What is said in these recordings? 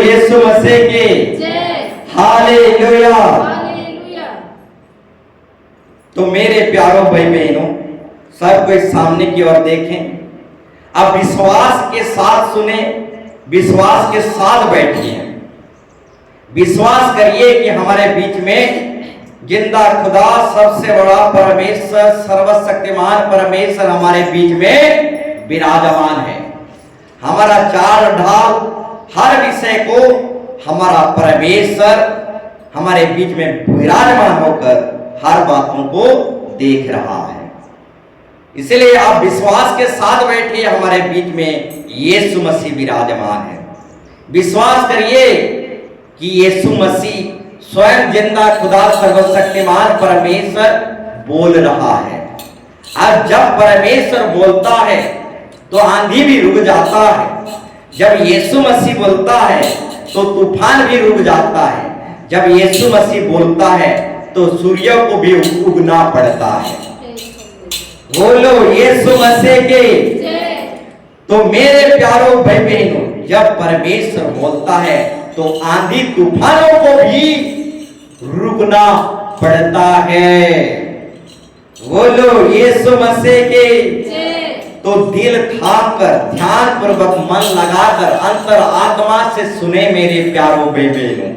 यीशु मसीह की जय। Hallelujah. Hallelujah. तो मेरे प्यारों भाई बहनों, सब कोई सामने की ओर देखें। अब विश्वास के साथ सुने, विश्वास के साथ बैठिए। विश्वास करिए कि हमारे बीच में जिंदा खुदा, सबसे बड़ा परमेश्वर, सर्वशक्तिमान परमेश्वर हमारे बीच में विराजमान है। हमारा चाल ढाल, हर विषय को हमारा परमेश्वर हमारे बीच में विराजमान होकर हर बातों को देख रहा है। इसलिए आप विश्वास के साथ बैठिए, हमारे बीच में यीशु मसीह विराजमान है। विश्वास करिए कि यीशु मसीह स्वयं जिंदा खुदा, सर्वशक्तिमान परमेश्वर बोल रहा है। अब जब परमेश्वर बोलता है तो आंधी भी रुक जाता है। जब यीशु मसीह बोलता है तो तूफान भी रुक जाता है। जब यीशु मसीह बोलता है तो सूर्य को भी उगना पड़ता है। बोलो यीशु मसीह के जय। तो मेरे प्यारों भाई बहनों, जब परमेश्वर बोलता है तो आंधी तूफानों को भी रुकना पड़ता है। बोलो यीशु मसीह के जय। तो दिल थाम कर, ध्यान पूर्वक, मन लगाकर, अंतर आत्मा से सुने मेरे प्यारों भाई बहनों।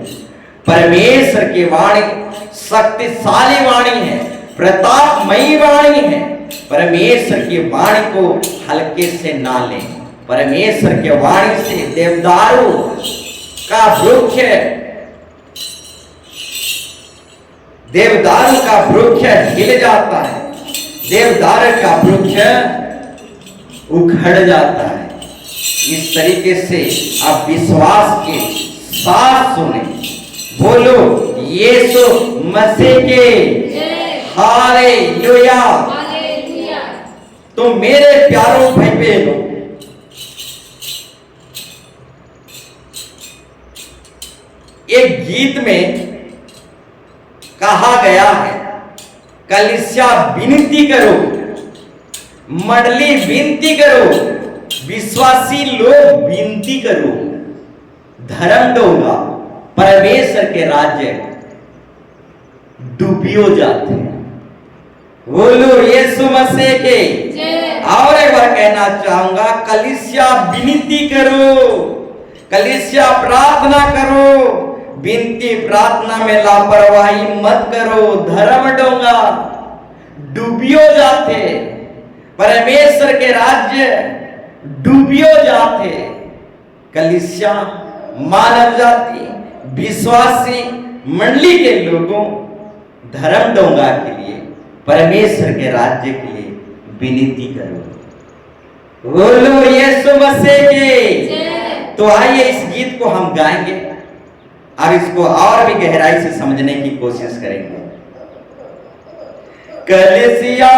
परमेश्वर की वाणी शक्तिशाली वाणी है, प्रतापमयी वाणी है। परमेश्वर की वाणी को हल्के से ना लें। परमेश्वर के वाणी से देवदारू का वृक्ष, देवदारू का वृक्ष हिल जाता है, देवदारू का वृक्ष उखड़ जाता है। इस तरीके से आप विश्वास के साथ सुने। बोलो यीशु मसीह के जय। हालेलुया। हालेलुया। तो मेरे प्यारों भाई बहनों, एक गीत में कहा गया है, कलीसिया विनती करो, मंडली विनती करो, विश्वासी लोग विनती करो, धर्म दूंगा, परमेश्वर के राज्य डूबियो जाते हैं। बोलो यीशु मसीह के जय। और एक बार कहना चाहूंगा, कलीसिया विनती करो, कलीसिया प्रार्थना करो, विनती प्रार्थना में लापरवाही मत करो, धर्म डोंगा डूबियो जाते, परमेश्वर के राज्य डूबियो जाते। कलीसिया, मानव जाति, विश्वासी मंडली के लोगों, धर्म डोंगा के लिए, परमेश्वर के राज्य के लिए विनती करो। बोलो यीशु मसीह के जय। तो आइए इस गीत को हम गाएंगे। अब इसको और भी गहराई से समझने की कोशिश करेंगे। कलीसिया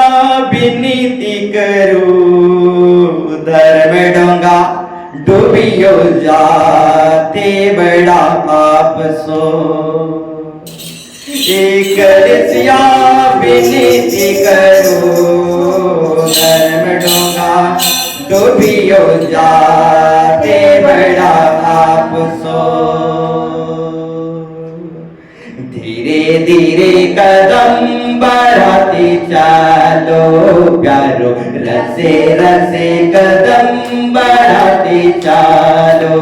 विनती करो, धर्म डोंगा डूबियो जाते, बड़ा पाप सो। कलीसिया विनती करो, धर्म डोंगा डूबियो जाते, बड़ा पाप सो। धीरे धीरे कदम बढ़ाते चालो प्यारो, रसे रसे कदम बढ़ाते चालो।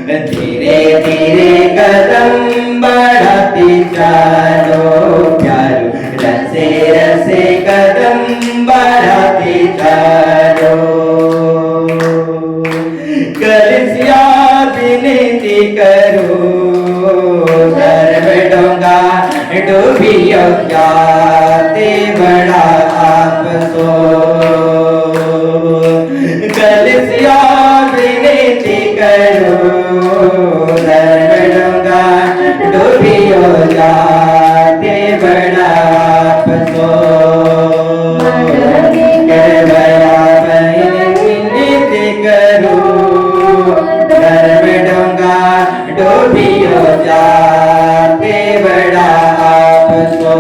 धीरे धीरे कदम बढ़ाते चालो प्यारो, रसे रसे कदम बढ़ाते चालो। कलीसिया विनती करो, धर्म डोंगा डूबियो जाते, बड़ा पाप सो। कलीसिया विनती करो, धर्म डोंगा डूबियो जाते, बड़ा पाप सो। विनती करो, धर्म डोंगा डूबियो जाते, बड़ा पाप सो।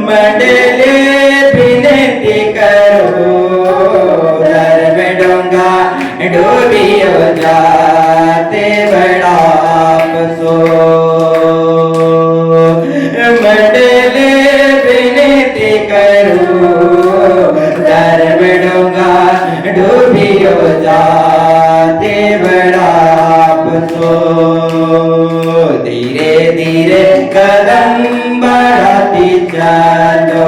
मंडली विनती करो, धर्म डोंगा सब डोंगा डूबियो जाते बड़ा अफसोस। धीरे धीरे कदम बढ़ाती चलो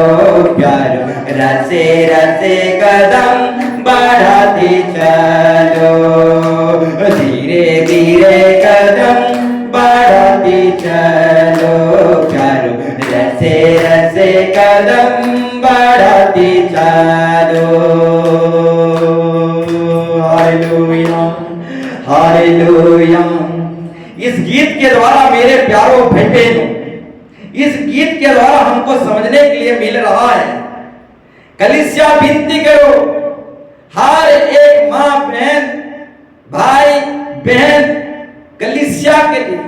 प्यारो, रसे रसे कदम बढ़ाती चलो। धीरे धीरे कदम बढ़ाती चलो प्यारो, रसे रसे कदम बढ़ाती चलो। Hallelujah hallelujah. इस गीत के द्वारा मेरे प्यारों भाई बहनों, इस गीत के द्वारा हमको समझने के लिए मिल रहा है, कलीसिया विनती करो, हर एक माँ बहन भाई बहन कलीसिया के लिए,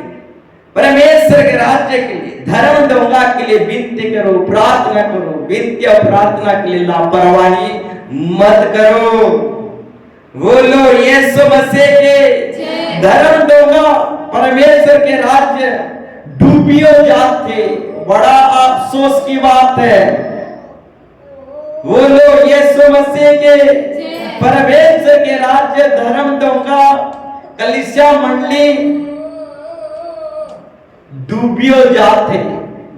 परमेश्वर के राज्य के लिए, धर्म डोंगा के लिए विनती करो, प्रार्थना करो। विनती और प्रार्थना के लिए लापरवाही मत करो। बोलो यीशु मसीह के धर्म डोंगा परमेश्वर के राज्य डूबियो जाते, बड़ा अफसोस की बात है। बोलो यीशु मसीह के परमेश्वर के राज्य धर्म डोंगा कलीसिया मंडली डूबियो जाते,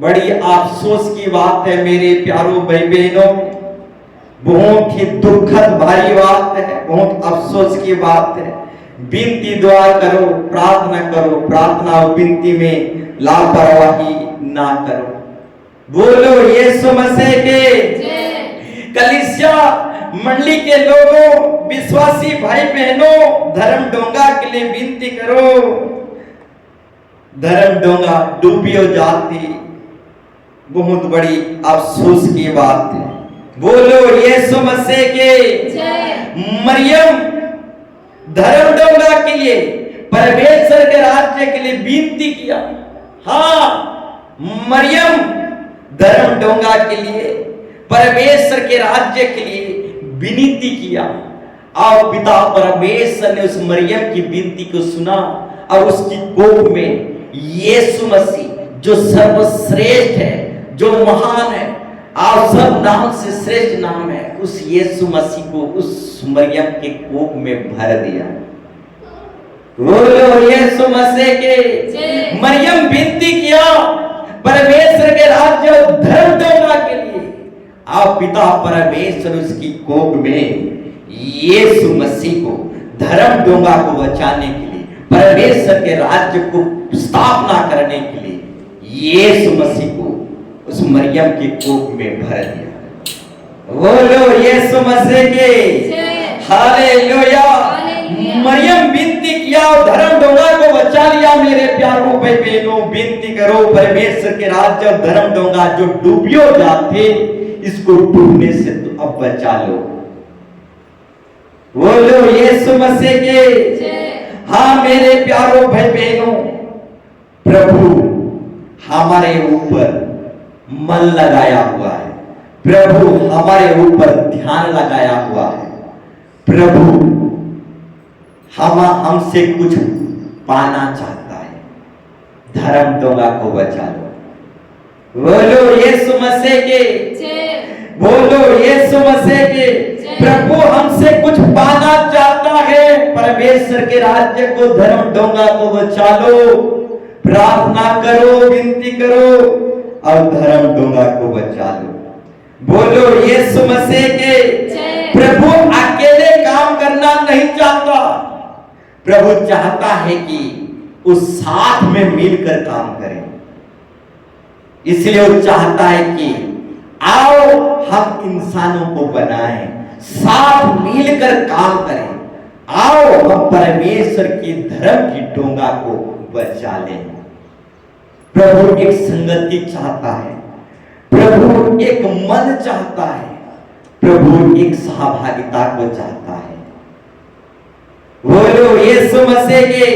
बड़ी अफसोस की बात है मेरे प्यारों भाई बहनों। बहुत ही दुखद भारी बात है, बहुत अफसोस की बात है। विनती दुआ करो, प्रार्थना करो, प्रार्थना और विनती में लापरवाही ना करो। बोलो यीशु मसीह के कलीसिया मंडली के लोगों, विश्वासी भाई बहनों, धर्म डोंगा के लिए विनती करो। धर्म डोंगा डूबियो जाती, बहुत बड़ी अफसोस की बात है। बोलो यीशु मसीह के मरियम धर्म डोंगा के लिए, परमेश्वर के राज्य के लिए विनती किया। हाँ, मरियम धर्म डोंगा के लिए, परमेश्वर के राज्य के लिए विनती किया, और पिता परमेश्वर ने उस मरियम की विनती को सुना और उसकी कोख में यीशु मसीह जो सर्वश्रेष्ठ है, जो महान है, और सब नाम से श्रेष्ठ नाम है, उस यीशु मसीह को उस मरियम के कोख में भर दिया। बोलो यीशु मसीह के मरियम विनती किया परमेश्वर के राज्य और धर्म डोंगा के लिए, और पिता परमेश्वर उसकी कोख में यीशु मसीह को धर्म डोंगा को बचाने के लिए, परमेश्वर के राज्य को स्थापना करने के लिए यीशु मसीह को उस मरियम के कोख में भर दिया। बोलो यीशु मसीह के हालेलुया। मरियम विनती किया और धर्म डोंगा को बचा लिया। मेरे प्यारों भाई बहनों, विनती करो परमेश्वर के राज्य और धर्म डोंगा जो डूबियो जाते, इसको डूबने से तो अब बचा लो। बोलो यीशु मसीह के। हाँ मेरे प्यारों भाई बहनों, प्रभु हमारे ऊपर मन लगाया हुआ है, प्रभु हमारे ऊपर ध्यान लगाया हुआ है। प्रभु हमसे कुछ पाना चाहता है, धर्म डोंगा को बचा लो। बोलो यीशु मसीह के, बोलो यीशु मसीह के। प्रभु हमसे कुछ पाना चाहता है, परमेश्वर के राज्य को, धर्म डोंगा को बचा लो। प्रार्थना करो, विनती करो और धर्म डोंगा को बचा लो। बोलो यीशु मसीह के। प्रभु अकेले काम करना नहीं चाहता, प्रभु चाहता है कि उस साथ में मिलकर काम करें। इसलिए वो चाहता है कि आओ हम इंसानों को बनाएं, साथ मिलकर काम करें, आओ हम परमेश्वर की धर्म की डोंगा को बचा लें। प्रभु एक संगति चाहता है, प्रभु एक मन चाहता है, प्रभु एक सहभागिता को चाहता है। बोलो यीशु मसीह के।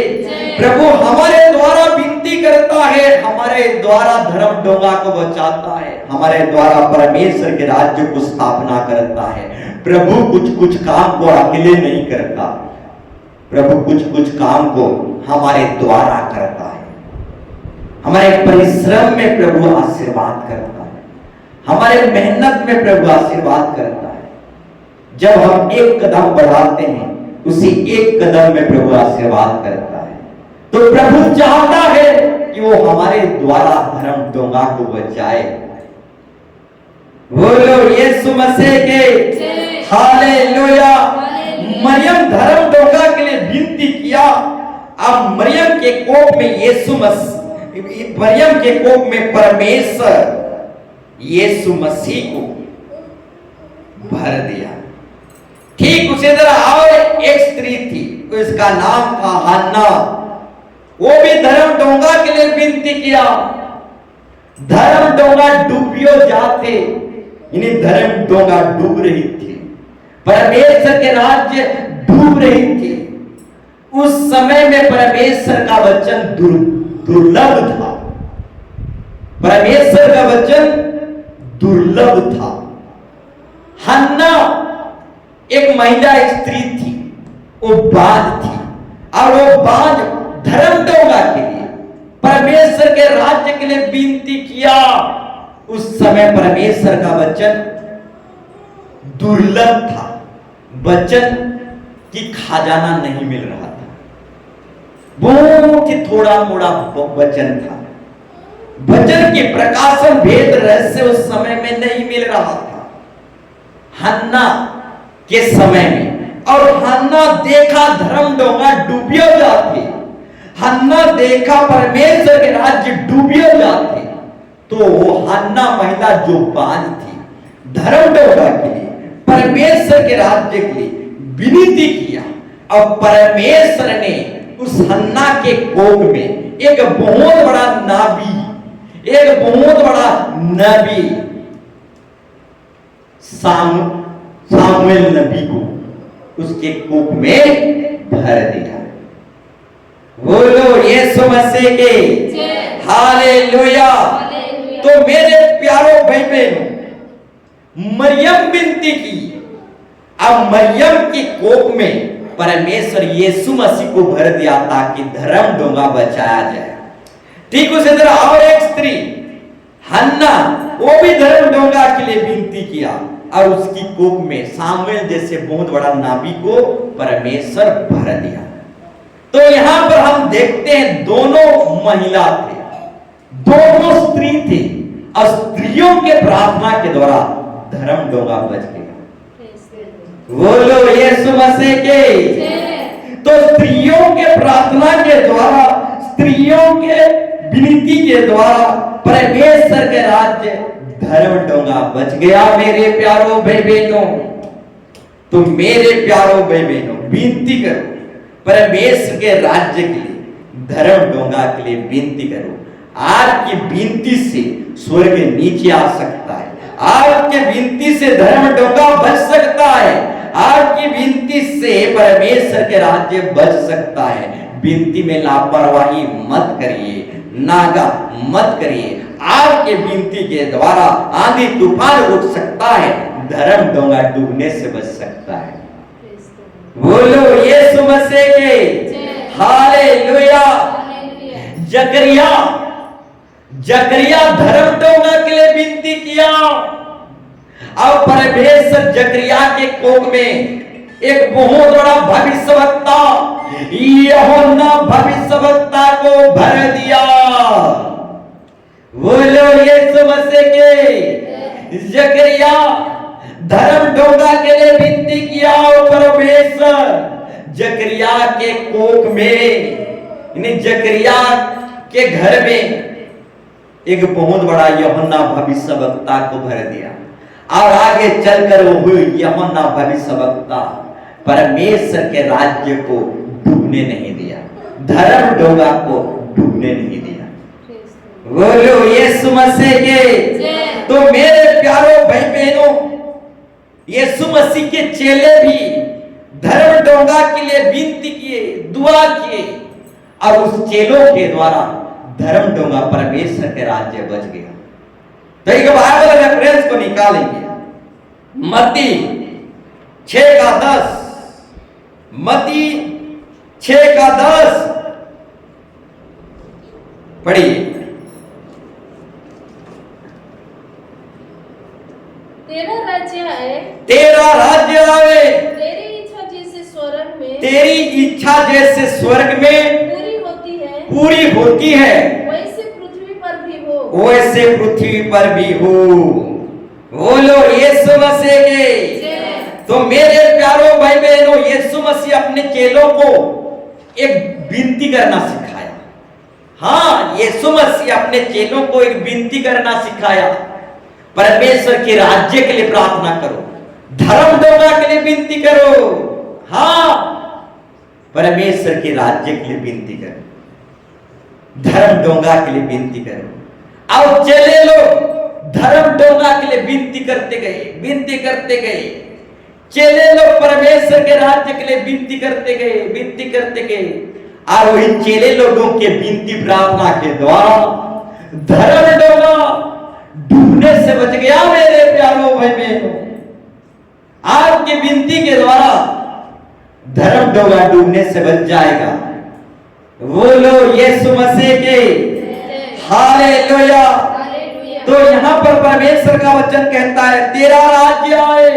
प्रभु हमारे द्वारा विनती करता है, हमारे द्वारा धर्म डोंगा को बचाता है, हमारे द्वारा परमेश्वर के राज्य को स्थापना करता है। प्रभु कुछ कुछ काम को अकेले नहीं करता, प्रभु कुछ कुछ काम को हमारे द्वारा करता है। हमारे परिश्रम में प्रभु आशीर्वाद करता है, हमारे मेहनत में प्रभु आशीर्वाद करता है। जब हम एक कदम बढ़ाते हैं, उसी एक कदम में प्रभु आशीर्वाद करता है। तो प्रभु चाहता है कि वो हमारे द्वारा धर्म डोंगा को बचाए। बोलो यीशु मसीह के हालेलुया। मरियम धर्म डोंगा के लिए विनती किया। अब मरियम के कोप में मरियम के कोप में परमेश्वर यीशु मसीह को भर दिया। ठीक उसी तरह और एक स्त्री थी, उसका नाम था हन्ना। वो भी धर्म डोंगा के लिए विनती किया। धर्म डोंगा डूबियो जाते, इन्हें धर्म डोंगा डूब रही थी, परमेश्वर के राज्य डूब रही थी। उस समय में परमेश्वर का वचन दुर्लभ था। परमेश्वर का वचन दुर्लभ था। हन्ना एक महिला स्त्री थी, वो बांझ थी, और वो बांझ धर्म डोंगा के लिए, परमेश्वर के राज्य के लिए विनती किया। उस समय परमेश्वर का वचन दुर्लभ था, वचन की खजाना नहीं मिल रहा था, बहुत ही थोड़ा मोड़ा वचन था। वचन की प्रकाशन भेद रहस्य उस समय में नहीं मिल रहा था हन्ना के समय में। और हन्ना देखा धर्म डोंगा डूबियो जाते, हन्ना देखा परमेश्वर के राज्य डूबियो जाते। तो वो हन्ना महिला जो बांझ थी, धर्म डोंगा के लिए, परमेश्वर के राज्य के लिए विनती किया। और परमेश्वर ने उस हन्ना के कोख में एक बहुत बड़ा नाबी, एक बहुत बड़ा नबी सामुएल नबी को उसके कोख में भर दिया। बोलो यीशु मसीह के हालेलुया। तो मेरे प्यारों भाई बहनों, मरियम विनती की। अब मरियम की कोख में परमेश्वर यीशु मसीह को भर दिया ताकि धर्म डोंगा बचाया जाए। ठीक उसी तरह और एक स्त्री हन्ना, वो भी धर्म डोंगा के लिए विनती किया, और उसकी कोख में सामुएल जैसे बहुत बड़ा नाबी को परमेश्वर भर दिया। तो यहां पर हम देखते हैं दोनों महिला थे, दोनों स्त्री थे, और स्त्रियों के प्रार्थना के द्वारा धर्म डोंगा बच गया। बोलो यीशु मसीह के। तो स्त्रियों के प्रार्थना के द्वारा, स्त्रियों के विनती के द्वारा परमेश्वर के राज्य धर्म डोंगा बच गया। मेरे प्यारों भाई बहनों, तो मेरे प्यारों भाई बहनों, विनती करो परमेश्वर के राज्य के लिए, धर्म डोंगा के लिए विनती करो। आपकी विनती से स्वर्ग नीचे आ सकता है, आपके विनती से धर्म डोंगा बच सकता है, आपकी विनती से परमेश्वर के राज्य बच सकता है। विनती में लापरवाही मत करिए, नागा मत करिए। आपके विनती के द्वारा आंधी तूफान उठ सकता है, धर्म डोंगा डूबने से बच सकता है। बोलो यीशु मसीह के हालेलुया। जकरिया धर्म डोंगा के लिए विनती किया, और परमेश्वर जकरिया के कोख में एक बहुत बड़ा भविष्यवक्ता यूहन्ना भविष्यवक्ता को भर दिया। बोलो यीशु मसीह के। जकरिया धर्म डोंगा के लिए विनती किया, और परमेश्वर जकरिया के कोख में, जकरिया के घर में एक बहुत बड़ा यूहन्ना भविष्यवक्ता को भर दिया। और आगे चलकर वो यूहन्ना भविष्यवक्ता परमेश्वर के राज्य को डूबने नहीं दिया, धर्म डोंगा को डूबने नहीं दिया। बोलो यीशु मसीह के। तो मेरे प्यारों भाई बहनों, यीशु मसीह के चेले भी धर्म डोंगा के लिए विनती किए, दुआ किए, और उस चेलों के द्वारा धर्म डोंगा परमेश्वर के राज्य बच गया। तो एक बाइबल रेफरेंस को निकालेंगे, मत्ती 6:10, मत्ती 6:10 पढ़िए। तेरा राज्य आए, तेरा राज्य आए, इच्छा जैसे स्वर्ग में पूरी होती है वैसे पृथ्वी पर भी हो। वैसे पृथ्वी पर भी हो। बोलो यीशु मसीह के। जय। तो मेरे प्यारों भाई बहनों, यीशु मसीह अपने चेलों को एक विनती करना सिखाया। हाँ, यीशु मसीह अपने चेलों को एक विनती करना सिखाया। परमेश्वर के राज्य के लिए प्रार्थना करो, धर्म दोगा के लिए विनती करो। हाँ, परमेश्वर के राज्य के लिए विनती करो, धर्म दोगा के लिए विनती करो। अब चले लोग धर्म दोगा के लिए विनती करते गए। चले लोग परमेश्वर के राज्य के लिए विनती करते गए। और वही चेले लोगों के विनती प्रार्थना के द्वारा धर्म डोंगा डूबने से बच गया। मेरे प्यारों भाई बहनों, आपकी विनती के द्वारा धर्म डोंगा डूबने से बच जाएगा। बोलो यीशु मसीह के। हालेलुया। तो यहां पर परमेश्वर का वचन कहता है, तेरा राज्य आए,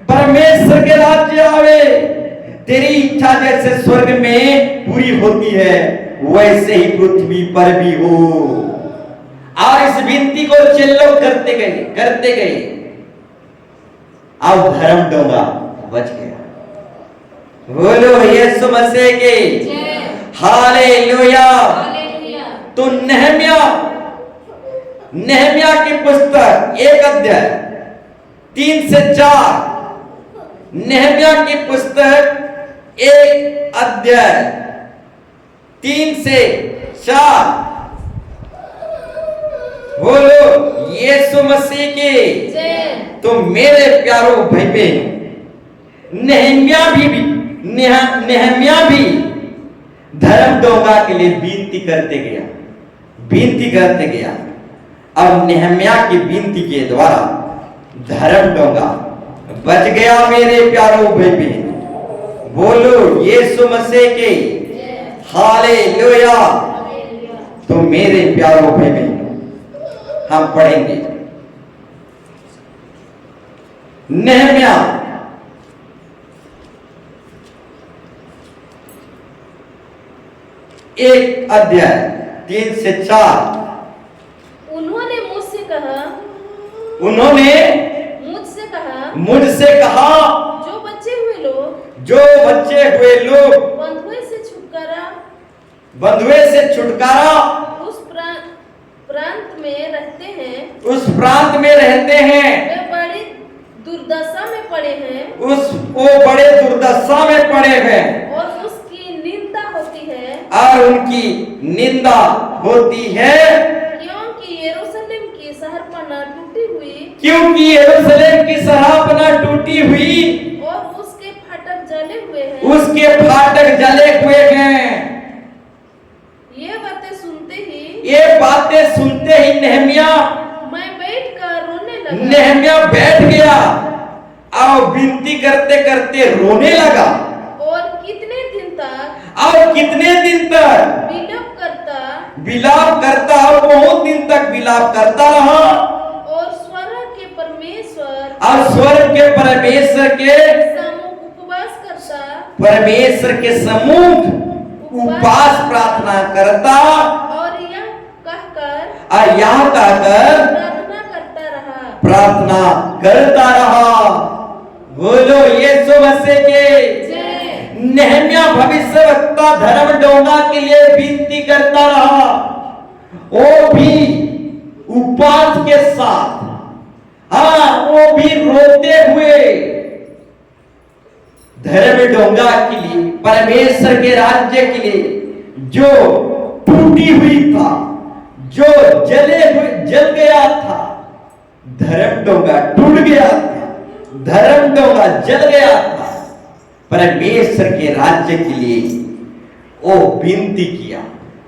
परमेश्वर के राज्य आवे, तेरी इच्छा जैसे स्वर्ग में पूरी होती है वैसे ही पृथ्वी पर भी हो। और इस विनती को चेलो करते गए। अब धर्म डोंगा बच गया। बोलो यीशु मसीह के। हालेलुया। तो नहम्या की पुस्तक 1 अध्याय 3 से 4। नहम्या की पुस्तक 1 अध्याय 3 से 4। बोलो यीशु मसीह के। तो मेरे प्यारों भाई बहन, नहम्या भी धर्म डोंगा के लिए विनती करते गया। अब नहम्या की विनती के द्वारा धर्म डोंगा बच गया। मेरे प्यारों भाई बहन, बोलो यीशु मसीह के। हालेलुया। तो मेरे प्यारों भाई बहन, हम पढ़ेंगे नहम्या 1 अध्याय 3 से 4। उन्होंने मुझसे कहा जो बचे हुए लोग बंधुए से छुटकारा उस प्रांत में रहते हैं वे बड़ी दुर्दशा में पड़े हैं। वो बड़े दुर्दशा में पड़े हैं और उसकी निंदा होती है। और उनकी निंदा होती है। क्योंकि यरूशलेम की शहरपनाह टूटी हुई और उसके फाटक जले हुए हैं। ये बातें सुनते ही नहम्या बैठ गया और विनती करते करते रोने लगा। और कितने दिन तक विलाप करता बहुत दिन तक विलाप करता रहा। और स्वर्ग के परमेश्वर के सम्मुख उपवास प्रार्थना करता। और यह कहकर प्रार्थना करता रहा। बोलो यीशु मसीह के। नहम्या भविष्यवक्ता धर्म डोंगा के लिए विनती करता रहा, वो भी उपवास के साथ। हाँ, वो भी रोते हुए धर्म डोंगा के लिए, परमेश्वर के राज्य के लिए जो टूटी हुई था, जो जल गया था। धर्म डोंगा टूट गया था, धर्म डोंगा जल गया था। परमेश्वर के राज्य के लिए वो विनती किया,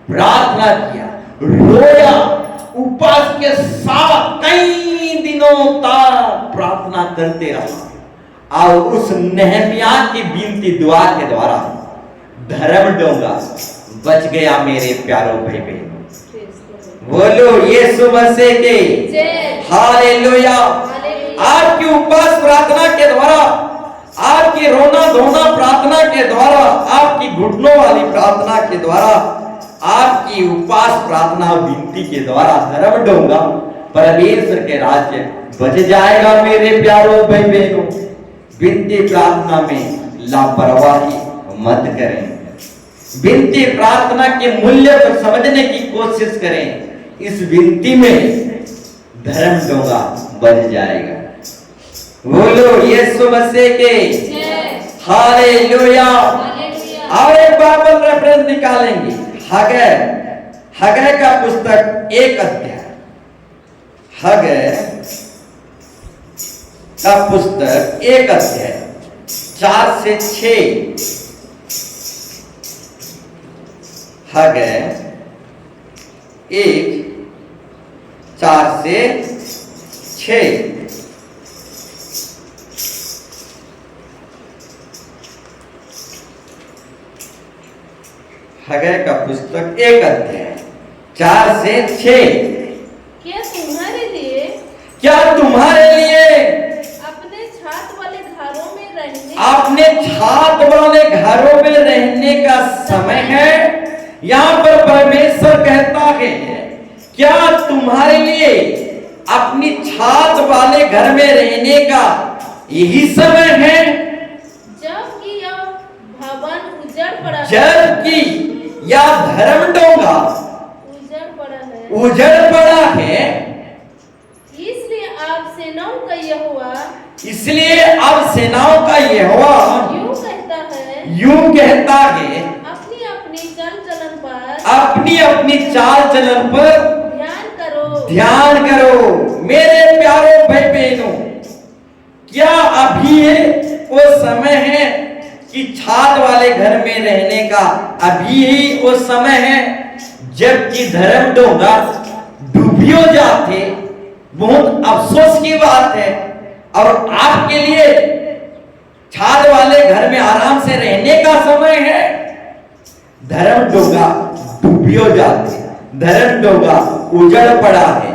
प्रार्थना किया, रोया, उपवास के साथ कई दिनों तक प्रार्थना करते रहा। और उस नहम्या की विनती दुआ के द्वारा धर्म डोंगा बच गया। मेरे प्यारों भाई बहनों, बोलो यीशु मसीह के। हालेलुया। आपकी उपवास प्रार्थना के द्वारा, आपकी रोना धोना प्रार्थना के के द्वारा, आपकी घुटनों वाली प्रार्थना के द्वारा, आपकी उपवास प्रार्थना और विनती के द्वारा धर्म डोंगा परमेश्वर के राज्य बच जाएगा। मेरे प्यारों भाई बहनों, विनती प्रार्थना में लापरवाही मत करें। विनती प्रार्थना के मूल्य को समझने की कोशिश करें। इस विनती में धर्म डोंगा बच जाएगा। बोलो यीशु मसीह के हालेलुया। और एक बाइबल रेफरेंस निकालेंगे, हगै का पुस्तक 1 अध्याय, हगै का पुस्तक 1 अध्याय 4 से 6। हगै 1 4 से 6। हगै का पुस्तक 1 अध्याय 4 से 6। क्या तुम्हारे लिए अपने छात वाले घरों में रहने का समय है? यहाँ पर परमेश्वर कहता है, क्या तुम्हारे लिए अपनी छात वाले घर में रहने का यही समय है? जबकि यह भवन जबकि या धर्म डोंगा उजड़ पड़ा है। इसलिए अब सेनाओं का यहोवा यूं कहता है, अपनी अपनी चाल चलन पर ध्यान करो। मेरे प्यारों भाई बहनों, क्या अभी वो समय है कि छात वाले घर में रहने का? अभी ही वो समय है जबकि धर्म डोंगा डूबियो जाते। बहुत अफसोस की बात है। और आपके लिए छात वाले घर में आराम से रहने का समय है। धर्म डोंगा डूबियो जाते, धर्म डोंगा उजड़ पड़ा है।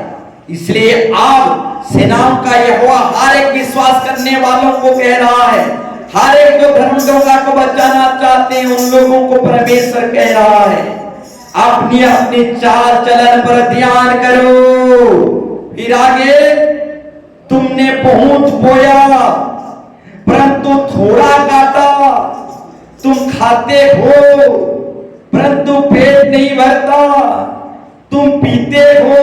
इसलिए आप सेनाओं का यहोवा हर एक विश्वास करने वालों को कह रहा है, हर एक जो धर्म डोंगा को बचाना चाहते हैं उन लोगों को परमेश्वर कह रहा है, अपनी अपनी चाल चलन पर ध्यान करो। फिर आगे, तुमने बहुत बोया परंतु थोड़ा काटा, तुम खाते हो परंतु पेट नहीं भरता, तुम पीते हो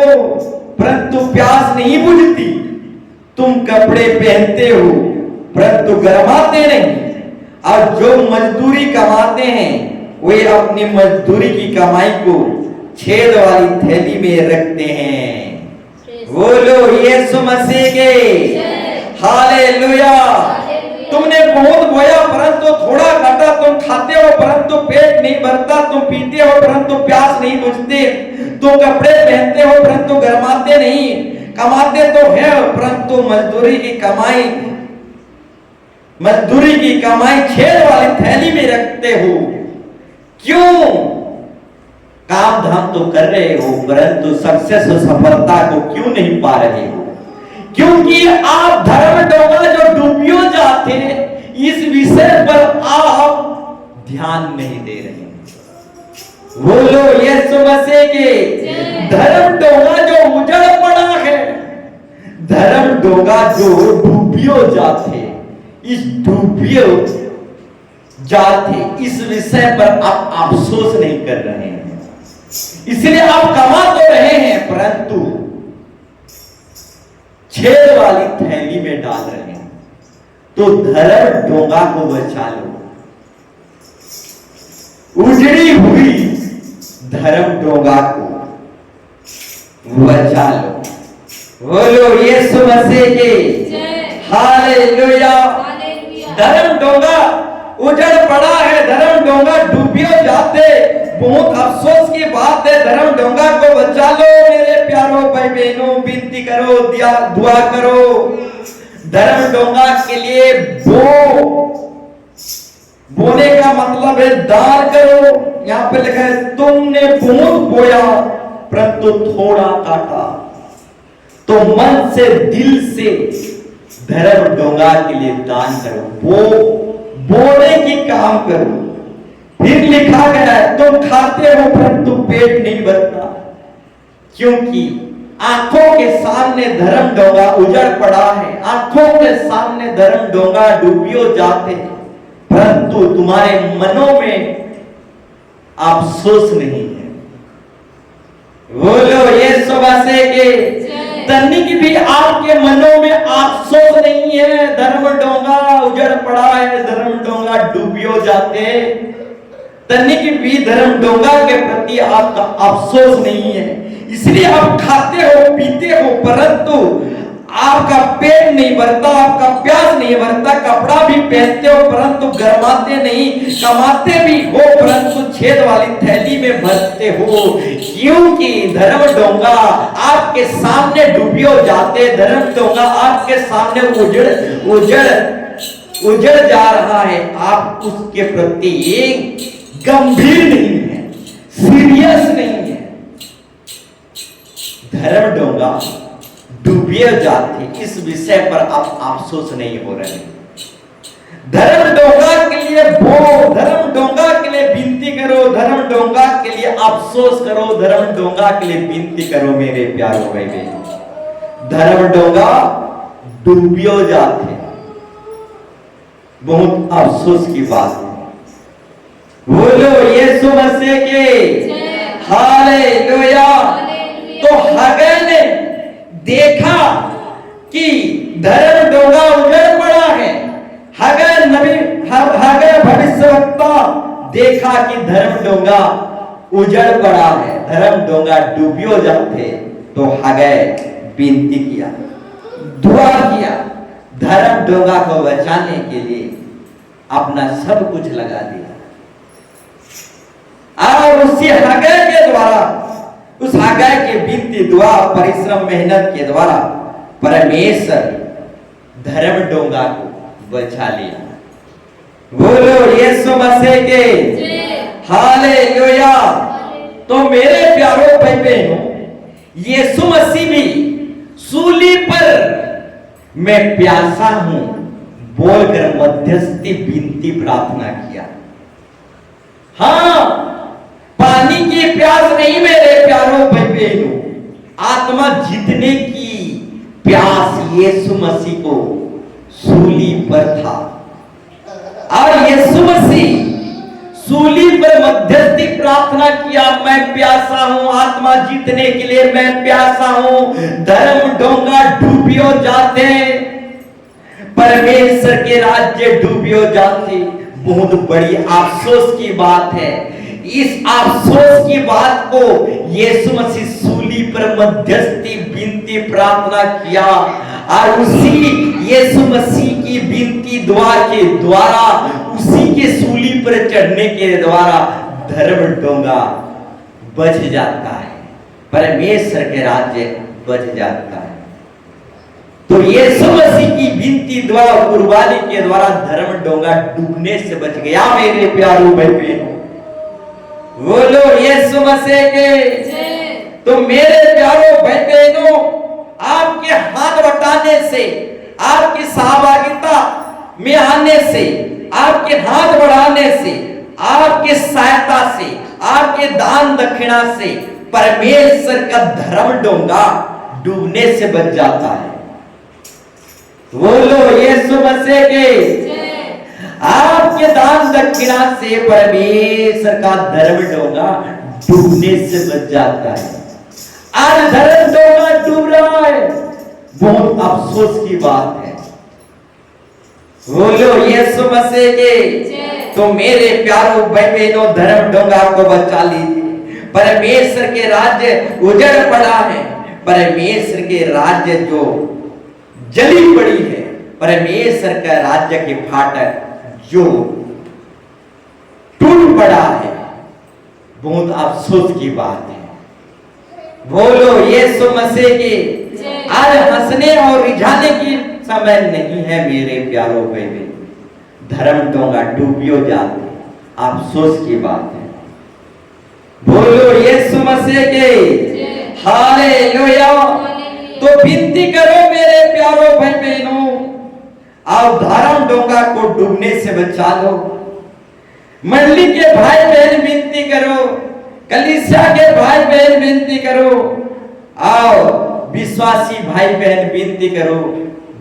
परंतु प्यास नहीं बुझती, तुम कपड़े पहनते हो परंतु गर्माते नहीं, और जो मजदूरी कमाते हैं वे अपनी मजदूरी की कमाई को छेद वाली थैली में रखते हैं। बोलो यीशु मसीह के हालेलुया। तुमने बहुत बोया परंतु थोड़ा काटा, तुम खाते हो परंतु पेट नहीं भरता, तुम पीते हो परंतु प्यास नहीं बुझते, तुम कपड़े पहनते हो परंतु गर्माते नहीं, कमाते तो है परंतु मजदूरी की कमाई छेद वाली थैली में रखते हो। क्यों? काम धाम तो कर रहे हो परंतु सक्सेस और सफलता को क्यों नहीं पा रहे हो? क्योंकि आप धर्म डोंगा जो डूबियो जाते, इस विषय पर आप ध्यान नहीं दे रहे। बोलो यीशु मसीह के धर्म डोंगा जो उजड़ पड़ा है, धर्म डोंगा जो डूबियो जाते, इस डूबियो जाते इस विषय पर आप अफसोस नहीं कर रहे हैं। इसलिए आप कमा तो रहे हैं परंतु छेद वाली थैली में डाल रहे हैं। तो धर्म डोंगा को बचा लो, उजड़ी हुई धर्म डोंगा को बचा लो। बोलो यीशु मसीह के हालेलुया। धर्म डोंगा उजड़ पड़ा है, धर्म डोंगा डूबियो जाते। बहुत अफसोस की बात है। धर्म डोंगा को बचा लो मेरे प्यारों भाई बहनों, विनती करो, दुआ करो। धर्म डोंगा के लिए बोने का मतलब है दान करो। यहाँ पे लिखा है तुमने बहुत बोया परंतु थोड़ा काटा। तो मन से दिल से धर्म डोंगा के लिए दान करो। बोने की काम करो। फिर लिखा गया है तुम खाते हो परंतु पेट नहीं भरता, क्योंकि आंखों के सामने धर्म डोंगा उजड़ पड़ा है, आंखों के सामने धर्म डोंगा डूबियो जाते, परंतु तुम्हारे मनों में अफसोस नहीं है। बोलो यीशु मसीह के तनिक भी आपके मनों में अफसोस नहीं है। धर्म डोंगा उजड़ पड़ा है, धर्म डोंगा डूबियो जाते, तनिक भी धर्म डोंगा के प्रति आपका अफसोस नहीं है। इसलिए आप खाते हो पीते हो परंतु आपका पेट नहीं भरता, आपका प्यास नहीं भरता, कपड़ा भी पहनते हो परंतु गरमाते नहीं, कमाते भी हो परंतु छेद वाली थैली में भरते हो, क्योंकि धर्म डोंगा आपके सामने डूबियो जाते, धर्म डोंगा आपके सामने उजड़ जा रहा है। आप उसके प्रति गंभीर नहीं है, सीरियस नहीं है। धर्म डोंगा डूबिए जाते, इस विषय पर आप अफसोस नहीं हो रहे। धर्म डोंगा के लिए भो, धर्म डोंगा के लिए विनती करो, धर्म डोंगा के लिए अफसोस करो, धर्म डोंगा के लिए विनती करो मेरे प्यारों भाई बहन। धर्म डोंगा डूबियो जाते, बहुत अफसोस की बात है। बोलो यीशु मसीह के हालेलुया। तो हगर ने देखा कि धर्म डोंगा उजड़ पड़ा है। हगर भविष्यवक्ता देखा कि धर्म डोंगा उजड़ पड़ा है, धर्म डोंगा डूबियो जाते, तो हगर विनती किया, दुआ किया, धर्म डोंगा को बचाने के लिए अपना सब कुछ लगा दिया। और उसी हगर के द्वारा, उस हगर के विनती दुआ परिश्रम मेहनत के द्वारा परमेश्वर धर्म डोंगा को बचा लिया। बोलो यीशु मसीह के हालेलुया। तो मेरे प्यारों भाई बहनों, यीशु मसीह भी सूली पर मैं प्यासा हूं बोलकर मध्यस्थी विनती प्रार्थना किया। हाँ, पानी की प्यास नहीं मेरे प्यारों भाई बहनों, आत्मा जीतने की प्यास यीशु मसीह को सूली पर था। और यीशु मसीह सूली पर मध्यस्थी प्रार्थना किया, मैं प्यासा हूं, आत्मा जीतने के लिए मैं प्यासा हूं, धर्म डोंगा डूबियो जाते, परमेश्वर के राज्य डूबियो जाते। बहुत बड़ी अफसोस की बात है। इस अफसोस की बात को यीशु मसीह सूली पर मध्यस्थी विनती प्रार्थना किया, और उसी यीशु मसीह की विनती दुआ के द्वारा, उसी के सूली पर चढ़ने के द्वारा धर्म डोंगा बच जाता है, परमेश्वर के राज्य बच जाता है। तो यीशु मसीह की विनती दुआ कुर्बानी के द्वारा धर्म डोंगा डूबने से बच गया मेरे प्यारों भाई बहनों। बोलो यीशु मसीह के। तो मेरे प्यारों भाई बहनों, आपके हाथ बटाने से, आपकी सहभागिता में आने से, आपके हाथ बढ़ाने से, आपके सहायता से, आपके दान दक्षिणा से परमेश्वर का धर्म डोंगा डूबने से बच जाता है। बोलो यीशु मसीह के। आपके दान दक्षिणा से परमेश्वर का धर्म डोंगा डूबने से बच जाता है। आज धर्म डोंगा डूब रहा है, बहुत अफसोस की बात है। बोलो यीशु मसीह के। तो मेरे प्यारों भाई बहनों, धर्म डोंगा को बचा लीजिए। परमेश्वर के राज्य उजड़ पड़ा है, परमेश्वर के राज्य जो जली पड़ी है, परमेश्वर का राज्य के फाटक जो टूट पड़ा है, बहुत अफसोस की बात है। बोलो यीशु मसीह के। आज हंसने और रिझाने की समय नहीं है मेरे प्यारों भाई बहन। धर्म डोंगा डूबियो जाते, अफसोस की बात है। बोलो यीशु मसीह के हालेलुया। तो विनती करो मेरे प्यारों भाई बहनों, और धर्म डोंगा को डूबने से बचा लो। मंडली के भाई बहन विनती करो, कलीसिया के भाई बहन विनती करो, और विश्वासी भाई बहन विनती करो,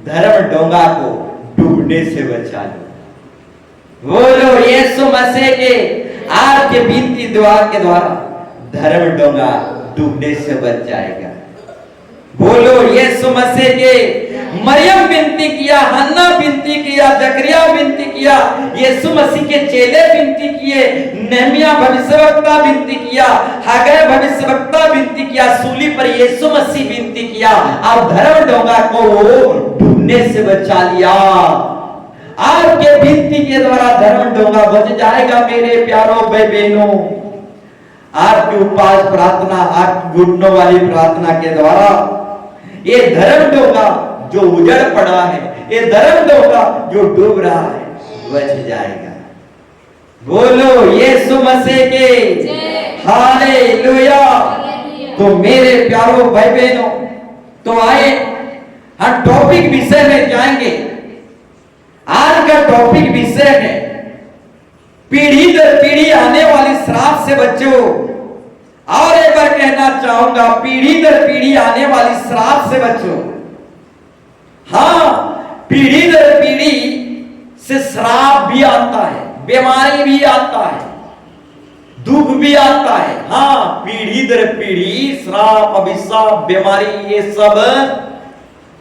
धर्म डोंगा को डूबने से बचा लो। बोलो यीशु मसीह के आपके विनती दुआ के द्वारा धर्म डोंगा डूबने से बच जाएगा। बोलो यीशु मसीह के मरियम विनती किया, हन्ना विनती किया, जकरिया विनती किया, यीशु मसीह के चेले विनती किए, नेहमिया भविष्यवक्ता विनती किया, हगै भविष्यवक्ता विनती किया, सूली पर यीशु मसीह विनती किया और धर्म डोंगा को डूबने से बचा लिया। आपके विनती के द्वारा धर्म डोंगा बच जाएगा मेरे प्यारों भाई बहनों। आपकी उपवास प्रार्थना, आपकी घुटनों वाली प्रार्थना के द्वारा ये धर्म डोंगा जो उजड़ पड़ा है, ये धर्म डोंगा जो डूब रहा है, बच जाएगा। बोलो यीशु मसीह के हालेलुया। तो मेरे प्यारों भाई बहनों, तो आए हम टॉपिक विषय में जाएंगे। आज का टॉपिक विषय है पीढ़ी दर पीढ़ी आने वाली श्राप से बचो। और एक बार कहना चाहूंगा, पीढ़ी दर पीढ़ी आने वाली श्राप से बचो। हाँ, पीढ़ी दर पीढ़ी से श्राप भी आता है, बीमारी भी आता है, दुख भी आता है। हाँ, पीढ़ी दर पीढ़ी श्राप, अभिशाप, बीमारी, ये सब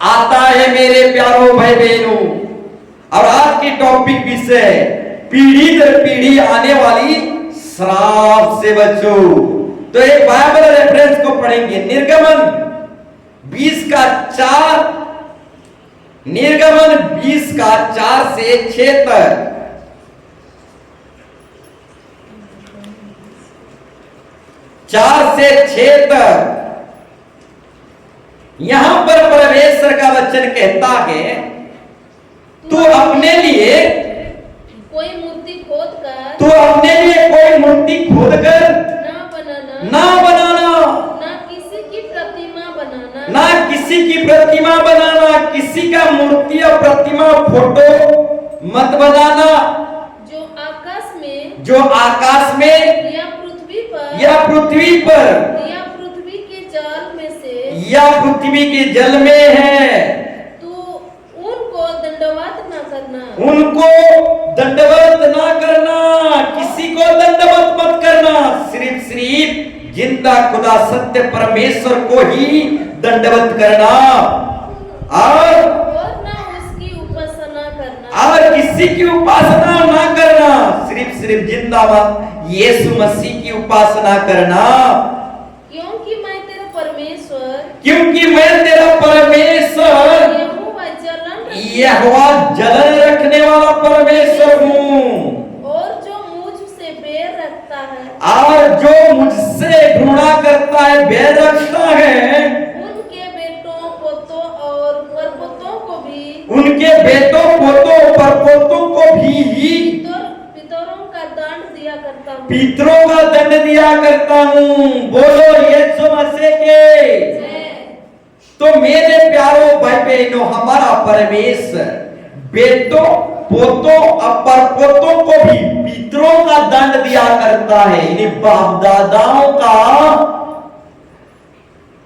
आता है मेरे प्यारों भाई बहनों। और आज की टॉपिक विषय है पीढ़ी दर पीढ़ी आने वाली श्राप से बचो। तो एक बाइबल रेफरेंस को पढ़ेंगे, निर्गमन 20 का 4, निर्गमन 20 का 4 से 6 तक। 4 से 6 तक यहां पर परमेश्वर का वचन कहता है, तू अपने लिए कोई मूर्ति खोद कर, तू अपने लिए कोई मूर्ति खोद कर ना बनाना, ना किसी की प्रतिमा बनाना, ना किसी की प्रतिमा बनाना, किसी का मूर्ति और प्रतिमा फोटो मत बनाना, जो आकाश में, जो आकाश में या पृथ्वी पर, या पृथ्वी पर, या पृथ्वी के जल में से, या पृथ्वी के जल में है, तू उनको दंडवत न करना, उनको दंडवत ना करना, किसी को दंडवत मत करना, सिर्फ जिंदा खुदा सत्य परमेश्वर को ही दंडवत करना, और ना उसकी उपासना करना, और किसी की उपासना ना करना, सिर्फ जिंदाबाद यीशु मसीह की उपासना करना। क्योंकि मैं तेरा परमेश्वर, क्योंकि मैं तेरा परमेश्वर यहोवा जलन रखने वाला परमेश्वर हूँ, और जो मुझसे बैर रखता है, और जो मुझसे घृणा करता है, बैर रखता है, उनके बेटों पोतों और परपोतों को भी, उनके बेटों पोतों परपोतों को भी पितरों का दंड दिया करता हूँ, पितरों का दंड दिया करता हूँ। बोलो यीशु मसीह के। तो मेरे प्यारों भाई बहनों, हमारा परमेश्वर बेटों पोतों और परपोतों को भी पितरों का दंड दिया करता है। यानी बाप दादाओं का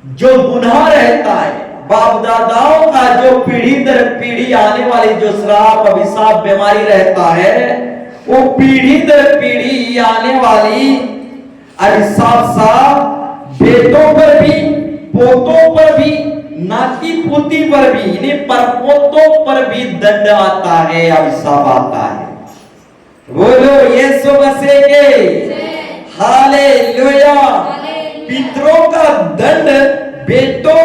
जो गुनाह रहता है, बाप दादाओं का जो पीढ़ी दर पीढ़ी आने वाली जो श्राप अभिशाप बीमारी रहता है, वो पीढ़ी दर पीढ़ी आने वाली अभिशाप सा बेटों पर भी, पोतों पर भी, नाती पोती पर भी, यानी परपोतों पर भी दंड आता है, अभिशाप आता है। बोलो यीशु मसीह के हालेलुया। पितरों का दंड बेटों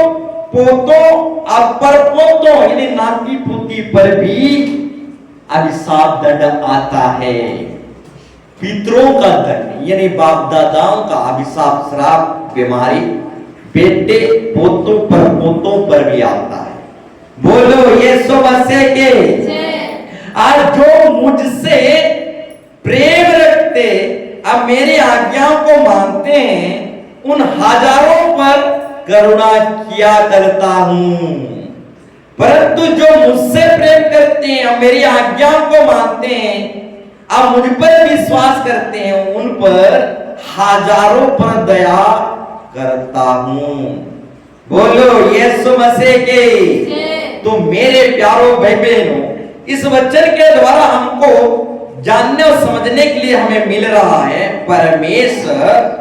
पोतों और परपोतों यानी नाती पोती पर भी अभिशाप दंड आता है। पितरों का दंड यानी बाप दादाओं का अभिशाप श्राप बीमारी बेटे पोतों पर पोतों पर भी आता है। बोलो यीशु मसीह के। आज जो मुझसे प्रेम रखते अब मेरी आज्ञाओं को मानते हैं, उन हजारों पर करुणा किया करता हूं। परंतु जो मुझसे प्रेम करते हैं और मेरी आज्ञाओं को मानते हैं और मुझ पर विश्वास करते हैं, उन पर हजारों पर दया करता हूं। बोलो यीशु मसीह के। तो मेरे प्यारों भाई बहनों, इस वचन के द्वारा हमको जानने और समझने के लिए हमें मिल रहा है परमेश्वर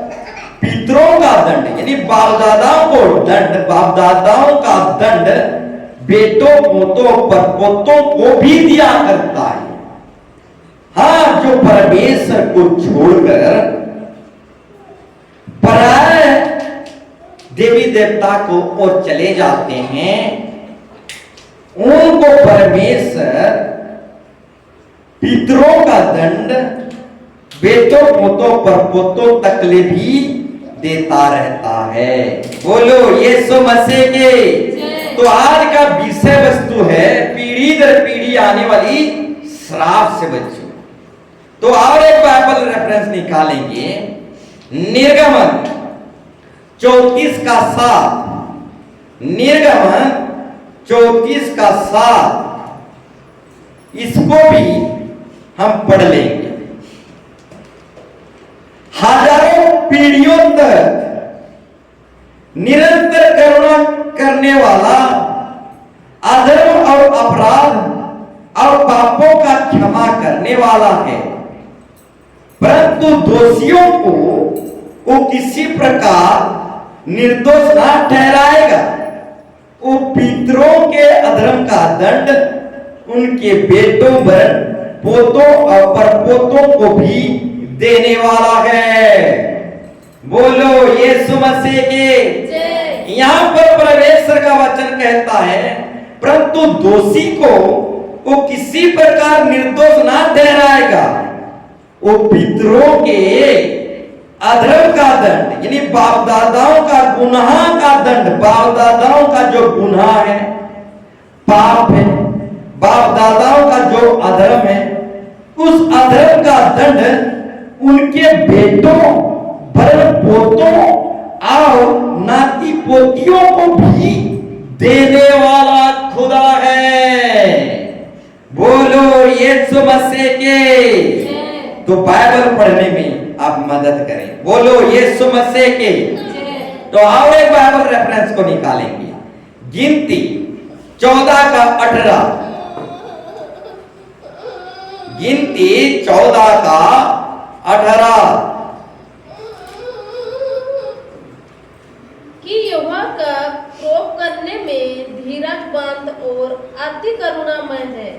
पितरों का दंड यानी बाप दादाओं को दंड, बाप दादाओं का दंड बेटों पोतों पर पोतों को भी दिया करता है। हाँ, जो परमेश्वर को छोड़कर पराये देवी देवता को और चले जाते हैं, उनको परमेश्वर पितरों का दंड बेटों पोतों पर पोतों तकले भी देता रहता है। बोलो यीशु मसीह के। तो आज का विषय वस्तु है पीढ़ी दर पीढ़ी आने वाली श्राप से बचो। तो और एक बाइबल रेफरेंस निकालेंगे, निर्गमन 34 का 7। निर्गमन 34 का 7, इसको भी हम पढ़ लेंगे। हजारों पीढ़ियों तक निरंतर करुणा करने वाला, अधर्म और अपराध और पापों का क्षमा करने वाला है, परंतु दोषियों को वो किसी प्रकार निर्दोष ना ठहराएगा। वो पितरों के अधर्म का दंड उनके बेटों पर पोतों और परपोतों को भी देने वाला है। बोलो यीशु मसीह के। यहाँ पर परमेश्वर का वचन कहता है परंतु दोषी को वो किसी प्रकार निर्दोष ना ठहराएगा। वो पितरों के अधर्म का दंड यानी बाप दादाओं का गुनाह का दंड, बाप दादाओं का जो गुनाह है, पाप है, बाप दादाओं का जो अधर्म है, उस अधर्म का दंड उनके बेटों भरण पोतों और नाती पोतियों को भी देने वाला खुदा है। बोलो यीशु मसीह के। तो बाइबल पढ़ने में आप मदद करें। बोलो यीशु मसीह के। तो और एक बाइबल रेफरेंस को निकालेंगे, गिनती 14 का 18। गिनती 14 का 18 कि यहोवा का कोप करने में धीरजवंत और अति करुणामय है।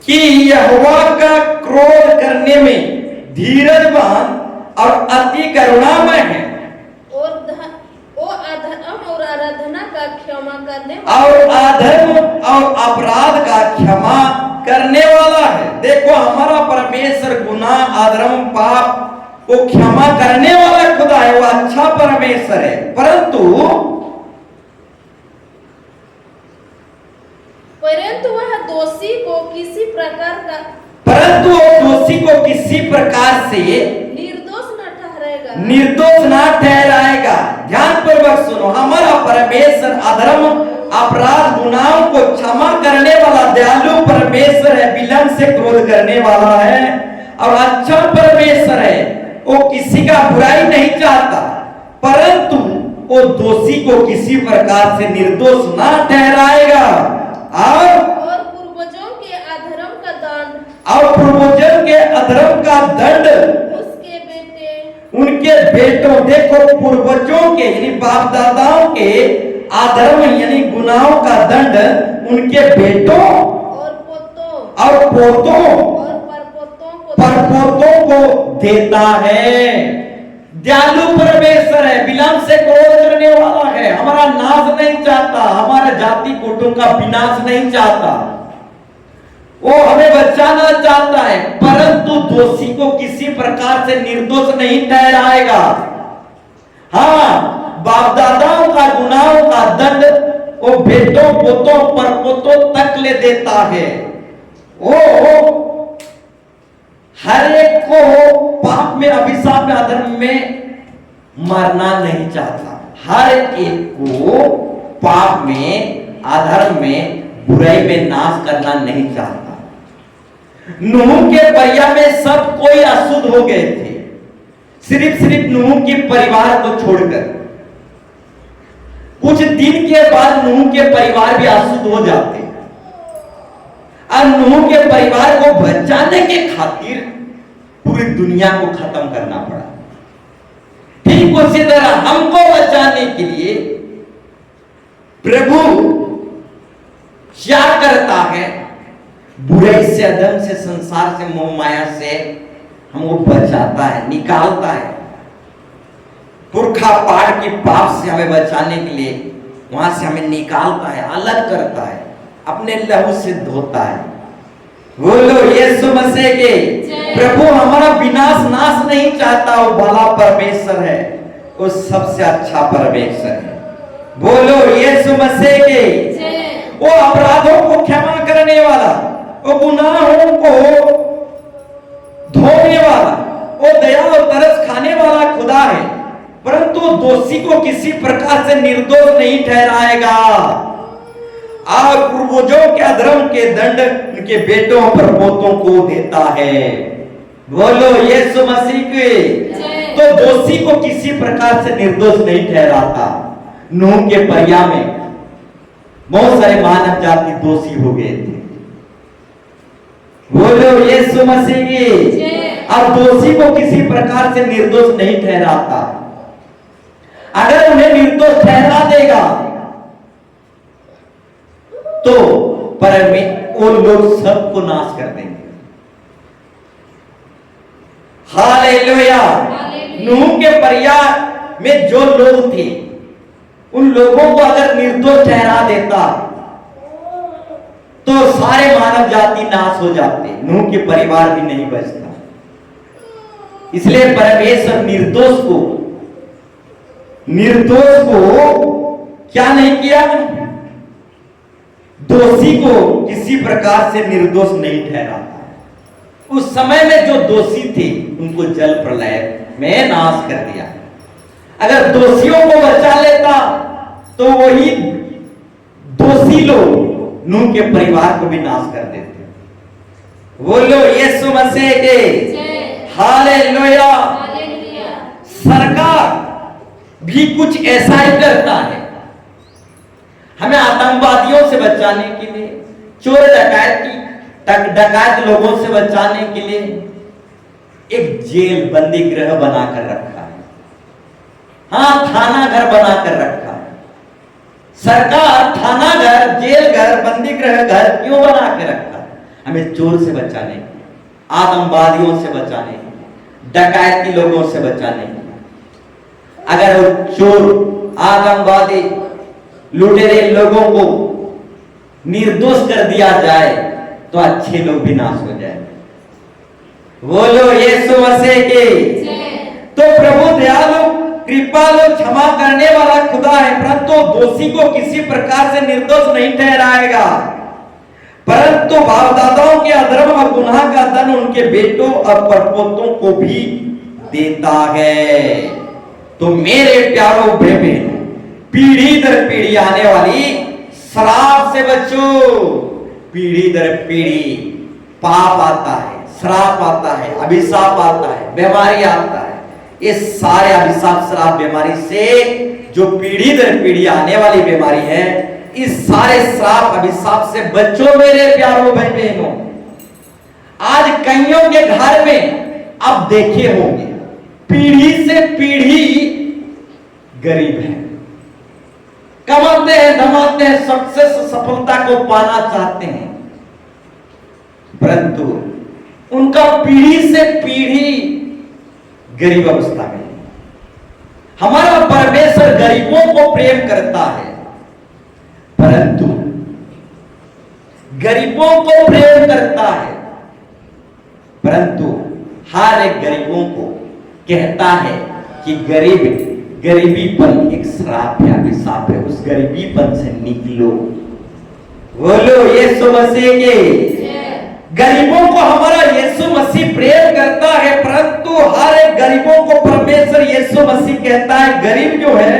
कि यहोवा का क्रोध करने में धीरजवान और अति करुणामय है और अधर्म और आराधना का क्षमा करने और अधर्म और अपराध का क्षमा करने वाला है। देखो हमारा परमेश्वर गुनाह अधर्म पाप को क्षमा करने वाला खुदा है, वो अच्छा परमेश्वर है। परंतु वह दोषी को किसी प्रकार का परंतु वो दोषी को किसी प्रकार से निर्दोष ना ठहराएगा। ध्यान पूर्वक सुनो, हमारा परमेश्वर अधर्म अपराध गुनाहों को क्षमा करने वाला दयालु परमेश्वर है, विलंब से क्रोध करने वाला है और अच्छा परमेश्वर है। वो किसी का बुराई नहीं चाहता, परंतु वो दोषी को किसी प्रकार से निर्दोष ना ठहराएगा और पूर्वजों के अधर्म का दंड उनके बेटों, देखो पूर्वजों के यानी बाप दादाओं के अधर्म यानी गुनाहों का दंड उनके बेटों और पोतों परपोतों को देता है। दयालु परमेश्वर है, विलंब से क्रोध करने वाला है, हमारा नाश नहीं चाहता, हमारा जाति कुटुंब का विनाश नहीं चाहता, वो हमें बचाना चाहता है, परंतु दोषी को किसी प्रकार से निर्दोष नहीं ठहराएगा। हाँ, बाप दादाओं का गुनाहों का दंड वो बेटों पोतों परपोतों तक ले देता है। वो हर एक को पाप में अभिशाप में अधर्म में मरना नहीं चाहता, हर एक को पाप में, अधर्म में, बुराई में नाश करना नहीं चाहता। नूह के परिया में सब कोई अशुद्ध हो गए थे, सिर्फ नूह के परिवार को छोड़कर। कुछ दिन के बाद नूह के परिवार भी अशुद्ध हो जाते और नूह के परिवार को बचाने के खातिर पूरी दुनिया को खत्म करना पड़ा। ठीक उसी तरह हमको बचाने के लिए प्रभु क्या करता है, बुराई से, अधर्म से, संसार से, मोह माया से हमको बचाता है, निकालता है। पुरखा पाड़ के पाप से हमें बचाने के लिए वहां से हमें निकालता है, अलग करता है, अपने लहू से धोता है। बोलो यीशु मसीह के। प्रभु हमारा विनाश नाश नहीं चाहता, वो भला परमेश्वर है, वो सबसे अच्छा परमेश्वर है। बोलो यीशु मसीह के। वो अपराधों को क्षमा करने वाला, वो गुनाहों को धोने वाला, वो दया और तरस खाने वाला खुदा है, परंतु दोषी को किसी प्रकार से निर्दोष नहीं ठहराएगा। और पूर्वजों के अधर्म के दंड उनके बेटों पर पोतों को देता है। बोलो यीशु मसीह के। तो दोषी को किसी प्रकार से निर्दोष नहीं ठहराता। नूह के परिया में बहुत सारे मानव जाति दोषी हो गए थे। बोलो यीशु मसीह की। अब दोषी को किसी प्रकार से निर्दोष नहीं ठहराता। अगर उन्हें निर्दोष ठहरा देगा तो वो लोग सबको नाश कर देंगे। हालेलुया। नूह के परिया में जो लोग थे उन लोगों को अगर निर्दोष ठहरा देता तो सारे मानव जाति नाश हो जाते, नूह के परिवार भी नहीं बचता। इसलिए परमेश्वर निर्दोष को क्या नहीं किया, दोषी को किसी प्रकार से निर्दोष नहीं ठहराता। उस समय में जो दोषी थे उनको जल प्रलय में नाश कर दिया। अगर दोषियों को बचा लेता तो वही दोषी लोग नूह के परिवार को भी नाश कर देते। बोलो यीशु मसीह के। हालेलुया। सरकार भी कुछ ऐसा ही करता है, हमें आतंकवादियों से बचाने के लिए, चोर डकैत लोगों से बचाने के लिए एक जेल, बंदी गृह बनाकर रखा है। हाँ, थाना घर बनाकर रखा है। सरकार थाना घर, जेल घर, बंदी गृह घर क्यों बना के रखा है? हमें चोर से बचाने के, आतंकवादियों से बचाने के, डकैती लोगों से बचाने के। अगर वो चोर, आतंकवादी, लुटेरे लोगों को निर्दोष कर दिया जाए तो अच्छे लोग भी नाश हो जाए। बोलो यीशु मसीह के। तो प्रभु दयालु, कृपालु, क्षमा करने वाला खुदा है, परंतु दोषी को किसी प्रकार से निर्दोष नहीं ठहराएगा, परंतु बाप दादाओं के अधर्म और गुनाह का दंड उनके बेटों और परपोतों को भी देता है। तो मेरे प्यारों भाई बहनों, पीढ़ी दर पीढ़ी आने वाली श्राप से बचो। पीढ़ी दर पीढ़ी पाप आता है, श्राप आता है, अभिशाप आता है, बीमारी आता है। इस सारे अभिशाप, श्राप, बीमारी से जो पीढ़ी दर पीढ़ी आने वाली बीमारी है, इस सारे श्राप, अभिशाप से बचो मेरे प्यारों भाई बहनों। आज कईयों के घर में आप देखे होंगे, पीढ़ी से पीढ़ी गरीब है, कमाते हैं, धमाते हैं, सक्सेस, सफलता को पाना चाहते हैं, परंतु उनका पीढ़ी से पीढ़ी गरीब अवस्था में। हमारा परमेश्वर गरीबों को प्रेम करता है, परंतु गरीबों को प्रेम करता है, परंतु हर एक गरीबों को कहता है कि गरीबीपन एक श्राप है, अभिशाप है, उस गरीबीपन से निकलो। बोलो यीशु मसीह के। गरीबों को हमारा यीशु मसीह प्रेम करता है, परंतु हर एक गरीबों को परमेश्वर यीशु मसीह कहता है गरीब जो है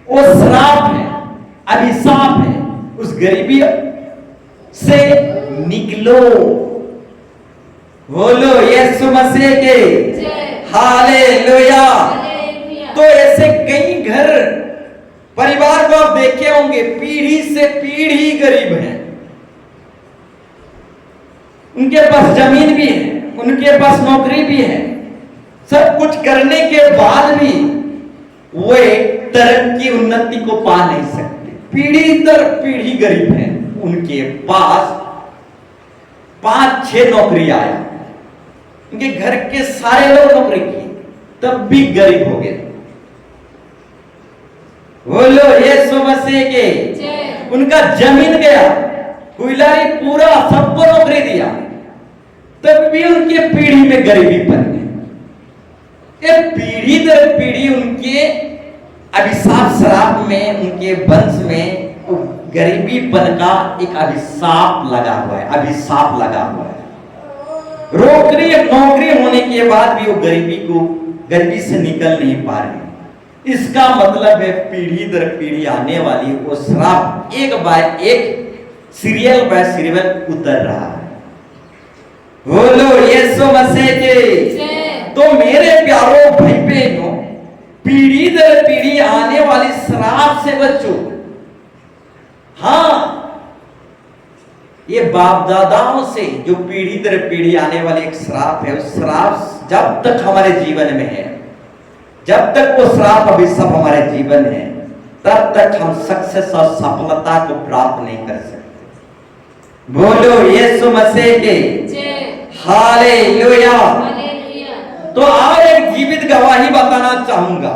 वो श्राप है, अभिशाप है, उस गरीबी से निकलो। बोलो यीशु मसीह के हालेलुया। तो ऐसे कई घर परिवार को आप देखे होंगे, पीढ़ी से पीढ़ी गरीब हैं। उनके पास जमीन भी है, उनके पास नौकरी भी है, सब कुछ करने के बाद भी वे तरक्की उन्नति को पा नहीं सकते। पीढ़ी दर पीढ़ी गरीब हैं। उनके पास 5-6 नौकरी आया, उनके घर के सारे लोग नौकरी किए, तब भी गरीब हो गए। बोलो यीशु मसीह के। उनका जमीन गया, कुइलारी पूरा सबको नौकरी दिया, तब भी उनके पीढ़ी में गरीबी पन गई। ये पीढ़ी दर पीढ़ी उनके अभिशाप श्राप में, उनके वंश में गरीबीपन का एक अभिशाप लगा हुआ है, अभिशाप लगा हुआ है। नौकरी होने के बाद भी वो गरीबी से निकल नहीं पा रहे। इसका मतलब है पीढ़ी दर पीढ़ी आने वाली वो श्राप एक बाय एक, सीरियल बाय सीरियल उतर रहा है। बोलो यीशु मसीह के। तो मेरे प्यारों भाई बहनों, पीढ़ी दर पीढ़ी आने वाली श्राप से बचो। हाँ, ये बाप दादाओं से जो पीढ़ी दर पीढ़ी आने वाली एक श्राप है, उस श्राप जब तक हमारे जीवन में है, जब तक वो श्राप अभिशाप हमारे जीवन है, तब तक हम सक्सेस और सफलता को प्राप्त नहीं कर सकते। बोलो यीशु मसीह के हालेलुया। तो और एक जीवित गवाही बताना चाहूंगा।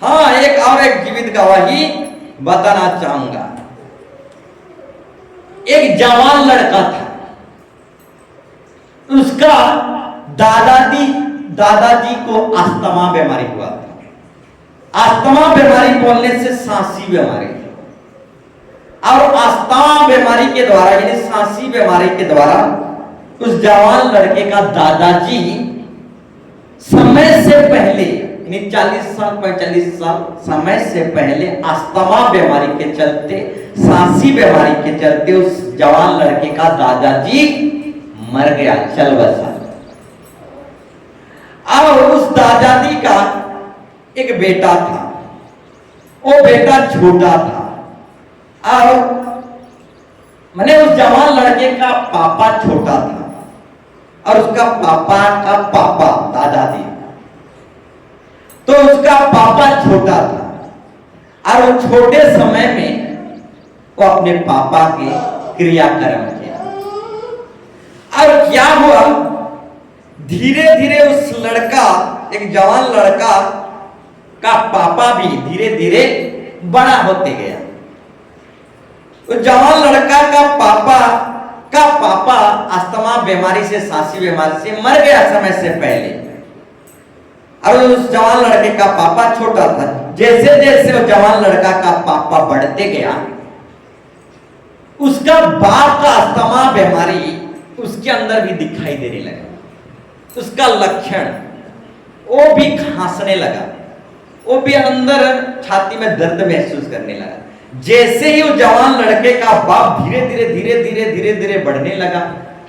हाँ, एक जीवित गवाही बताना चाहूंगा। एक जवान लड़का था, उसका दादाजी को अस्थमा बीमारी हुआ था। अस्थमा बीमारी बोलने से सांसी बीमारी, और अस्थमा बीमारी के द्वारा यानी सांसी बीमारी के द्वारा उस जवान लड़के का दादाजी समय से पहले, यानी 40 साल 45 साल समय से पहले अस्थमा बीमारी के चलते, सांसी बीमारी के चलते उस जवान लड़के का दादाजी मर गया, चल बसा। और उस दादाजी का एक बेटा था, वो बेटा छोटा था, और मैंने उस जवान लड़के का पापा छोटा था, और उसका पापा का पापा दादाजी, तो उसका पापा छोटा था, और वो छोटे समय में वो अपने पापा के क्रियाक्रम किया। और क्या हुआ, धीरे धीरे उस लड़का, एक जवान लड़का का पापा भी धीरे धीरे बड़ा होते गया। उस जवान लड़का का पापा अस्थमा बीमारी से, सांसी बीमारी से मर गया समय से पहले, और उस जवान लड़के का पापा छोटा था। जैसे जैसे वो जवान लड़का का पापा बढ़ते गया, उसका बाप का अस्थमा बीमारी उसके अंदर भी दिखाई देने लगा। उसका लक्षण, वो भी खांसने लगा, वो भी अंदर छाती में दर्द महसूस करने लगा। जैसे ही वो जवान लड़के का बाप धीरे धीरे बढ़ने लगा,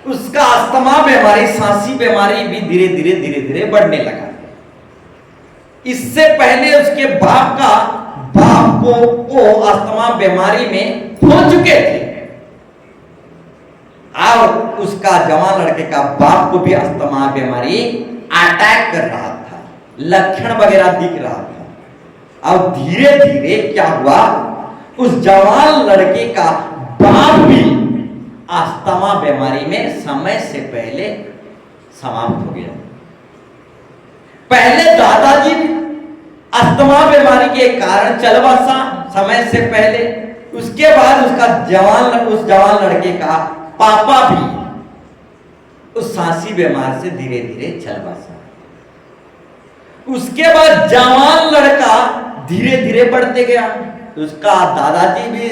उसका अस्थमा बीमारी, सांसी बीमारी भी धीरे धीरे बढ़ने लगा। इससे पहले उसके बाप को अस्थमा बीमारी में हो चुके थे, और उसका जवान लड़के का बाप को भी अस्थमा बीमारी अटैक कर रहा था, लक्षण वगैरह दिख रहा था। और धीरे धीरे क्या हुआ, उस जवान लड़के का बाप भी अस्थमा बीमारी में समय से पहले समाप्त हो गया। पहले दादाजी अस्थमा बीमारी के कारण चल बसा समय से पहले, उसके बाद उस जवान लड़के का पापा भी उस सांसी बीमारी से धीरे धीरे चल बसा। उसके बाद जवान लड़का धीरे धीरे बढ़ते गया, उसका दादाजी भी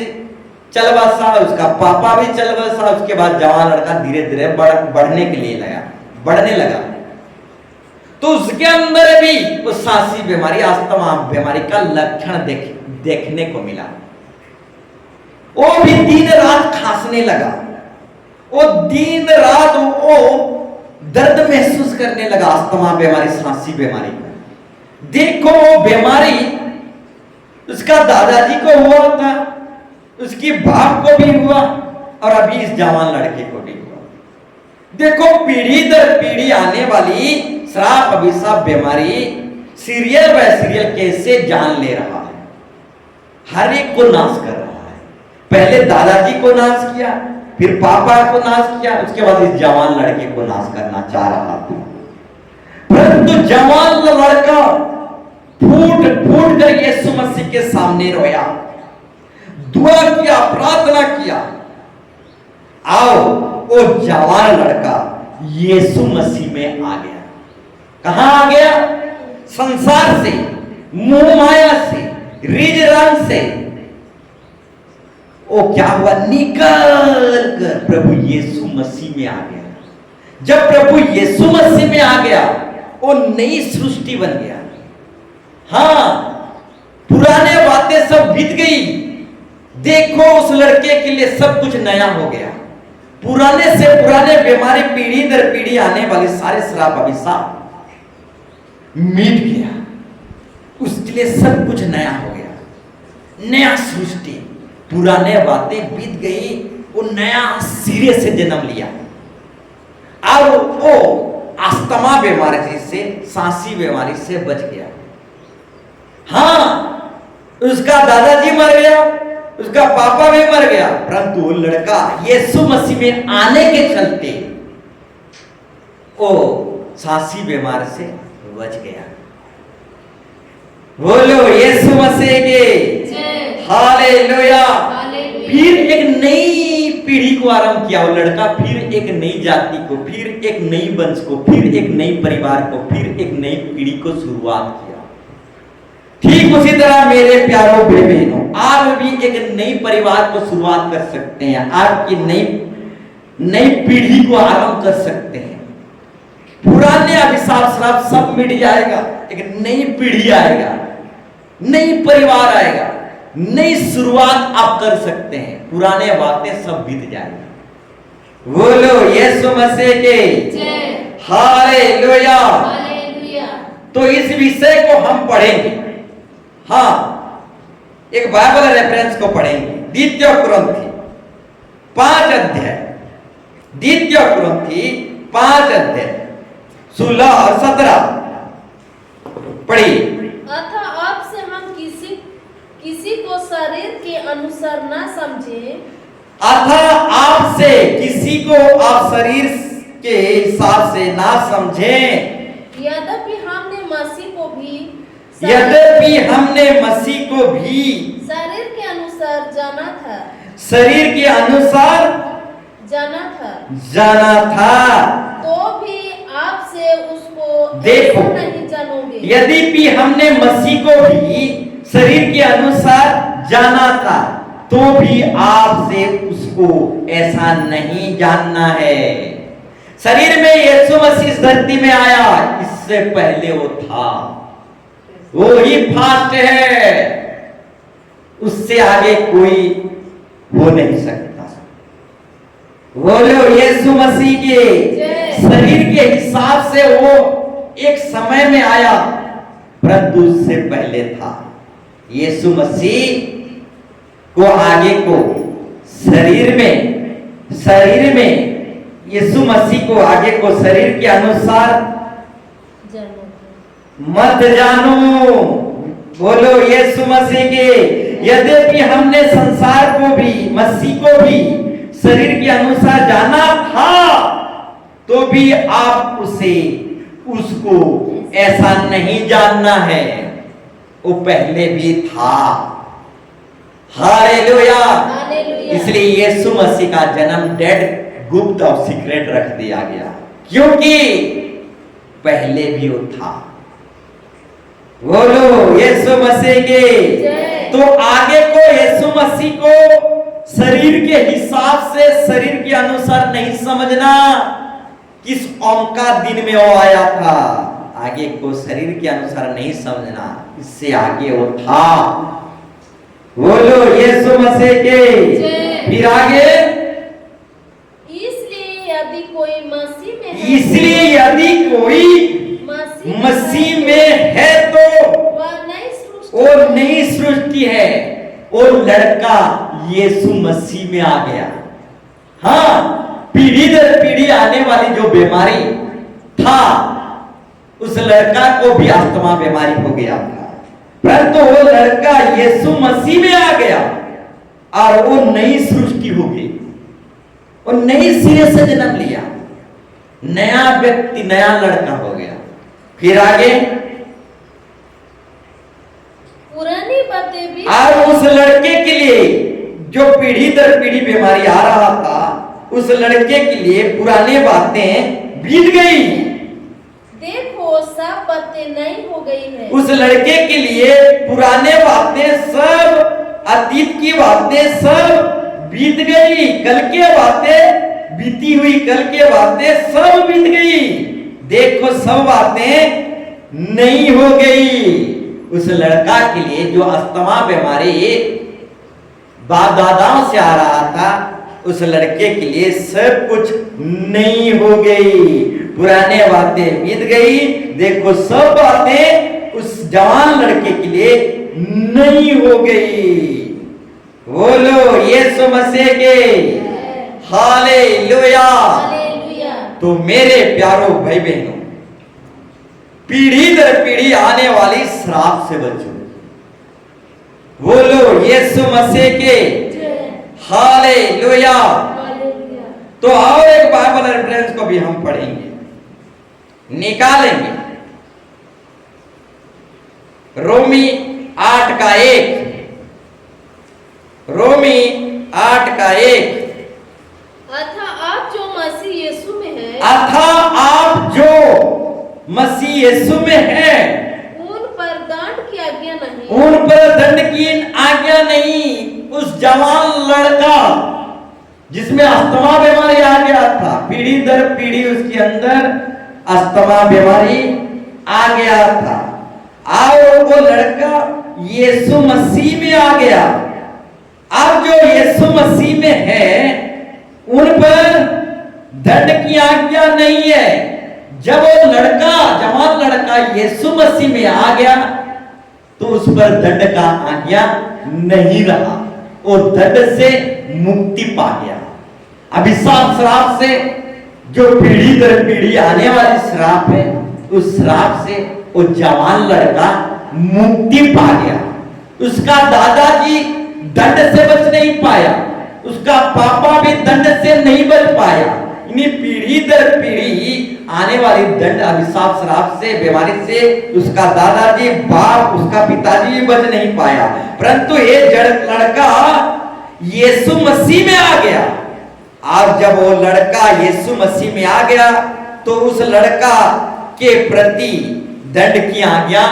चल बसा, उसका पापा भी चल बसा। उसके बाद जवान लड़का धीरे धीरे बढ़ने लगा। तो उसके अंदर भी उस सांसी बीमारी, अस्थमा बीमारी का लक्षण देखने को मिला। वो भी दिन रात खांसने लगा, वो दिन रात वो दर्द महसूस करने लगा, अस्थमा बीमारी, सांसी बीमारी। देखो वो बीमारी उसका दादाजी को हुआ था, उसकी बाप को भी हुआ और अभी इस जवान लड़के को भी हुआ। देखो पीढ़ी दर पीढ़ी आने वाली श्राप अभिशाप बीमारी सीरियल बाय सीरियल कैसे जान ले रहा है, हर एक को नाश कर रहा है। पहले दादाजी को नाश किया, फिर पापा को नाश किया, उसके बाद इस जवान लड़के को नाश करना चाह रहा था। परंतु जवान लड़का फूट फूट कर यीशु मसीह के सामने रोया, दुआ किया, प्रार्थना किया। आओ वो जवान लड़का यीशु मसीह में आ गया। कहां आ गया? संसार से, मोह माया से, रिज रंग से वो क्या हुआ? निकल कर प्रभु यीशु मसीह में आ गया। जब प्रभु यीशु मसीह में आ गया वो नई सृष्टि बन गया। हां, पुराने बातें सब बीत गई। देखो उस लड़के के लिए सब कुछ नया हो गया। पुराने से पुराने बीमारी, पीढ़ी दर पीढ़ी आने वाले सारे श्राप अभिशाप मिट गया। उसके लिए सब कुछ नया हो गया, नया सृष्टि। पुराने बातें बीत गई, वो नया सिरे से जन्म लिया। और वो अस्थमा बीमारी से, सांसी बीमारी से बच गया। हां, उसका दादाजी मर गया, उसका पापा भी मर गया, परंतु वो लड़का यीशु मसीह में आने के चलते वो सांसी बीमारी से बच गया। बोलो यीशु मसीह के हालेलुया। फिर एक नई पीढ़ी को आरंभ किया वो लड़का, फिर एक नई जाति को, फिर एक नई वंश को, फिर एक नई परिवार को, फिर एक नई पीढ़ी को शुरुआत किया। ठीक उसी तरह मेरे प्यारों भाई बहनों, आप भी एक नई परिवार को शुरुआत कर सकते हैं, आपकी नई पीढ़ी को आरंभ कर सकते हैं। पुराने अभिशाप श्राप सब मिट जाएगा, एक नई पीढ़ी आएगा, नई परिवार आएगा, नई शुरुआत आप कर सकते हैं। पुराने बातें सब बीत जाएगा। बोलो यीशु मसीह के हालेलुया। तो इस विषय को हम पढ़ेंगे। हाँ, एक बाइबल रेफरेंस को पढ़ेंगे। द्वितीय कुरिन्थी 5 अध्याय, द्वितीय कुरिन्थी 5 अध्याय 16 और 17 पढ़िए। अतः अब से हम किसी को शरीर के अनुसार ना समझे। अतः आपसे किसी को आप शरीर के हिसाब से ना समझें। यद्यपि हमने मसीह को भी शरीर के अनुसार शरीर के अनुसार जाना था, तो भी आपसे उसको देखो नहीं जानोगे। यद्यपि हमने मसीह को भी शरीर के अनुसार जाना था, तो भी आपसे उसको ऐसा नहीं जानना है। शरीर में यीशु मसीह इस धरती में आया, इससे पहले वो था, वो ही फास्ट है, उससे आगे कोई हो नहीं सकता। बोलो यीशु मसीह के शरीर के हिसाब से वो एक समय में आया, परंतु उससे पहले था। यीशु मसीह को आगे को शरीर में यीशु मसीह को आगे को शरीर के अनुसार मत जानो। बोलो यीशु मसीह के। यद्यपि हमने संसार को भी, मसीह को भी शरीर के अनुसार जाना था, तो भी आप उसको ऐसा नहीं जानना है, वो पहले भी था। हालेलुया। इसलिए यीशु मसीह का जन्म डेड, गुप्त और सीक्रेट रख दिया गया, क्योंकि पहले भी वो था। बोलो यीशु मसीह के। तो आगे को यीशु मसीह को शरीर के हिसाब से, शरीर के अनुसार नहीं समझना। किस ओम का दिन में वो आया था, आगे को शरीर के अनुसार नहीं समझना। इससे आगे वो था, बोलो यीशु मसीह के। जय। फिर आगे, इसलिए यदि कोई मसीह में है, इसलिए यदि कोई मसीह में है तो वह नई सृष्टि वो नई सृष्टि है। वो लड़का यीशु मसीह में आ गया। हाँ, पीढ़ी दर पीढ़ी आने वाली जो बीमारी था, उस लड़का को भी अस्थमा बीमारी हो गया था, परंतु वो लड़का यीशु मसीह में आ गया और वो नई सृष्टि हो गई। वो नई सिरे से जन्म लिया, नया व्यक्ति, नया लड़का हो गया। फिर आगे, पुरानी बातें भी और उस लड़के के लिए जो पीढ़ी दर पीढ़ी बीमारी आ रहा था, उस लड़के के लिए पुरानी बातें बीत गई। देखो सब बातें नई हो गई है। उस लड़के के लिए पुराने बातें सब, अतीत की बातें सब बीत गई। कल के बातें बीती हुई, कल के बातें सब बीत गई। देखो सब बातें नई हो गई। उस लड़का के लिए जो अस्थमा बीमारी बाप दादाओं से आ रहा था, उस लड़के के लिए सब कुछ नई हो गई। पुराने बातें बीत गई। देखो सब बातें उस जवान लड़के के लिए नई हो गई। बोलो यीशु मसीह के। हालेलुया। हालेलुया। तो मेरे प्यारो भाई बहनों, पीढ़ी दर पीढ़ी आने वाली श्राप से बचो। बोलो यीशु मसीह के। हालेलुया। हालेलुया। तो और एक बाइबल रेफरेंस को भी हम पढ़ेंगे, निकालेंगे। रोमी 8 का 1, रोमी 8 का 1। अतः आप जो मसीह यीशु में है, अतः आप जो मसीह यीशु में है, उन पर दंड की आज्ञा नहीं, उन पर दंड की आज्ञा नहीं। उस जवान लड़का जिसमें अस्थमा बीमारी आ गया था, पीढ़ी दर पीढ़ी उसके अंदर अस्थमा बीमारी आ गया था, और वो लड़का यीशु मसीह में आ गया। अब जो यीशु मसीह में है, उन पर दंड की आज्ञा नहीं है। जब वो लड़का, जवान लड़का यीशु मसीह में आ गया, तो उस पर दंड का आज्ञा नहीं रहा। वो दंड से मुक्ति पा गया। अभिशाप श्राप से, जो पीढ़ी दर पीढ़ी आने वाली श्राप है, उस श्राप से वो जवान लड़का मुक्ति पा गया। उसका दादाजी दंड से बच नहीं पाया, उसका पापा भी दंड से नहीं बच पाया। इन्हीं पीढ़ी दर पीढ़ी आने वाली दंड, अभिशाप श्राप से, बीमारी से उसका दादाजी, बाप, उसका पिताजी भी बच नहीं पाया। परंतु ये लड़का यीशु मसीह में आ गया। और जब वो लड़का यीशु मसीह में आ गया, तो उस लड़का के प्रति दंड की आज्ञा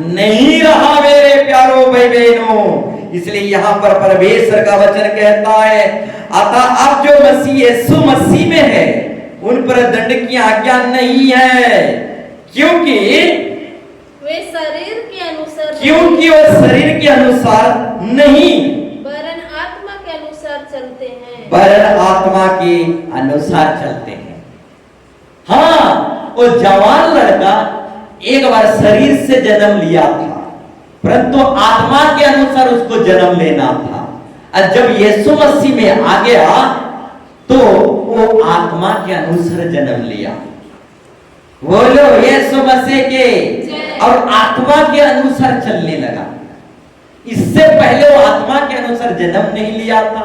नहीं रहा मेरे प्यारो भाई बहनों। इसलिए यहाँ पर परमेश्वर का वचन कहता है, अतः अब जो मसीह यीशु मसीह में है, उन पर दंड की आज्ञा नहीं है, क्योंकि वे शरीर के अनुसार, क्योंकि वो शरीर के अनुसार नहीं, वरन आत्मा के अनुसार चलते हैं। वरन आत्मा के अनुसार चलते हैं। हाँ, वो जवान लड़का एक बार शरीर से जन्म लिया था, परंतु आत्मा के अनुसार उसको जन्म लेना था। और जब यीशु मसीह में आ गया, तो वो आत्मा के अनुसार जन्म लिया। बोलो यीशु मसीह के। और आत्मा के अनुसार चलने लगा। इससे पहले वो आत्मा के अनुसार जन्म नहीं लिया था,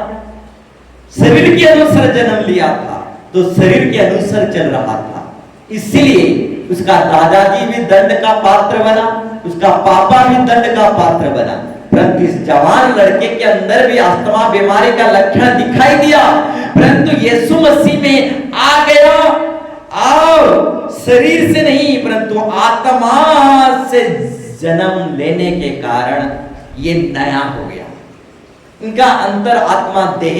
शरीर के अनुसार जन्म लिया था, तो शरीर के अनुसार चल रहा था। इसीलिए उसका दादाजी भी दंड का पात्र बना, उसका पापा भी दंड का पात्र बना। परंतु इस जवान लड़के के अंदर भी अस्थमा बीमारी का लक्षण दिखाई दिया, परंतु यीशु मसीह में आ गया, और शरीर से नहीं परंतु आत्मा से जन्म लेने के कारण ये नया हो गया। इनका अंतर आत्मा देह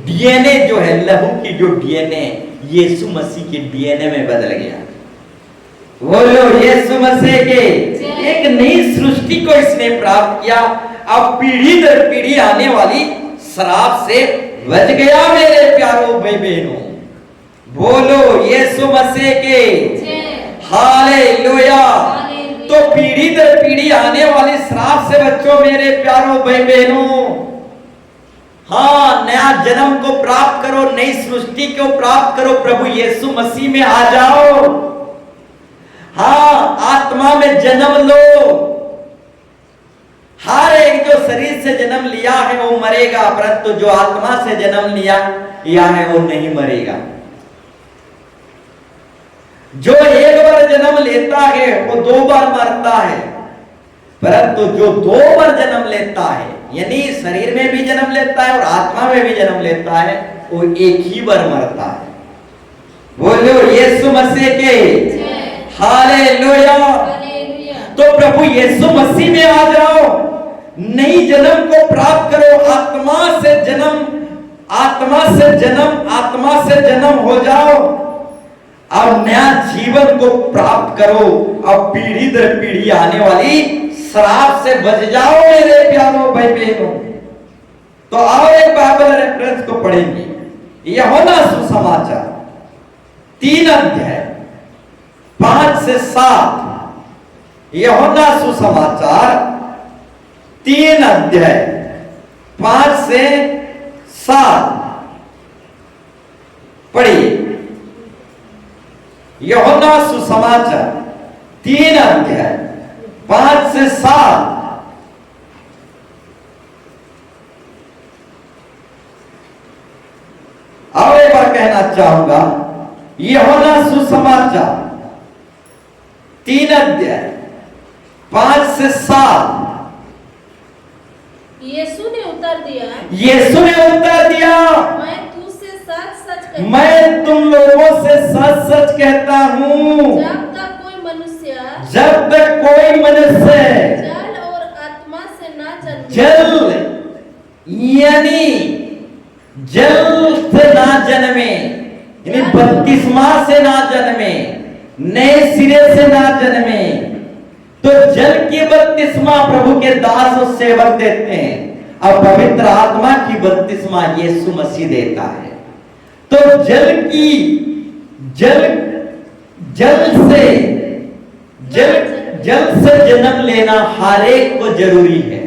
डीएनए जो है, लहू की जो डीएनए, यीशु मसीह के डीएनए में बदल गया। बोलो यीशु मसीह के। एक नई सृष्टि को इसने प्राप्त किया, अब पीढ़ी दर पीढ़ी आने वाली श्राप से बच गया मेरे प्यारों भाई बहनों। बोलो यीशु मसीह के हालेलुया। तो पीढ़ी दर पीढ़ी आने वाली श्राप से बच्चों मेरे प्यारों भाई बहनों। हाँ, नया जन्म को प्राप्त करो, नई सृष्टि को प्राप्त करो, प्रभु यीशु मसीह में आ जाओ। हाँ, आत्मा में जन्म लो। हर एक जो शरीर से जन्म लिया है वो मरेगा, परंतु जो आत्मा से जन्म लिया है वो नहीं मरेगा। जो एक बार जन्म लेता है वो 2 बार मरता है, परंतु जो 2 बार जन्म लेता है, यानी शरीर में भी जन्म लेता है और आत्मा में भी जन्म लेता है, वो एक ही बार मरता है। बोलो यीशु मसीह के हालेलुया। तो प्रभु यीशु मसीह में आ जाओ, नई जन्म को प्राप्त करो, आत्मा से जन्म, आत्मा से जन्म, आत्मा से जन्म हो जाओ। अब नया जीवन को प्राप्त करो, अब पीढ़ी दर पीढ़ी आने वाली श्राप से बच जाओ मेरे प्यारों भाई बहनों। तो आओ एक बाइबल रेफरेंस को पढ़ेंगे। यूहन्ना सुसमाचार 3 अध्याय 5 से 7। यूहन्ना सुसमाचार 3 अध्याय 5 से 7 पढ़िए। यूहन्ना सुसमाचार 3 अध्याय 5 से 7। और एक बार कहना चाहूंगा, यूहन्ना सुसमाचार 3 अध्याय 5 से 7। यीशु ने उत्तर दिया, यीशु ने उत्तर दिया, मैं तुझसे सच-सच कहता हूं, मैं तुम लोगों से सच सच कहता हूं, जब तक कोई मनुष्य जल और आत्मा से ना जन्मे, जल से ना जन्मे, यानी बपतिस्मा से ना जन्मे, नए सिरे से ना जन्मे। तो जल की बपतिस्मा प्रभु के दास और सेवक देते हैं, और पवित्र आत्मा की बपतिस्मा यीशु मसीह देता है। तो जल से जन्म लेना हर एक को जरूरी है।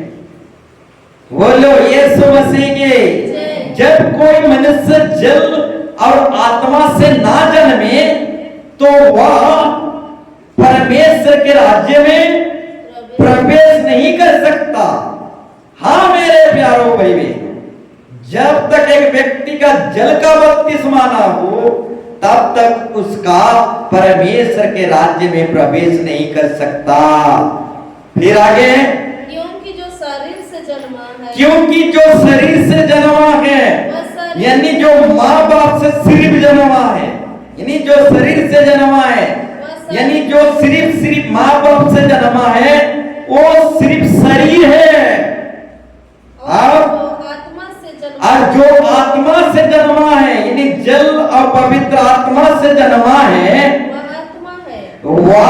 बोलो यीशु मसीह के। जब कोई मनुष्य जल और आत्मा से ना जन्मे तो वह परमेश्वर के राज्य में प्रवेश नहीं कर सकता। हाँ मेरे प्यारों भाई बहन, जब तक एक व्यक्ति का जल का बपतिस्मा ना हो तब तक उसका परमेश्वर के राज्य में प्रवेश नहीं कर सकता। फिर आगे, क्योंकि जो शरीर से जन्मा है, क्योंकि जो शरीर से जन्मा है, यानी जो माँ बाप से सिर्फ जन्मा है, यानी जो शरीर से जन्मा है, यानी जो सिर्फ माँ बाप से जन्मा है, वो सिर्फ शरीर है। और जो आत्मा से जन्मा है, यानी जल और पवित्र आत्मा से जन्मा है, वह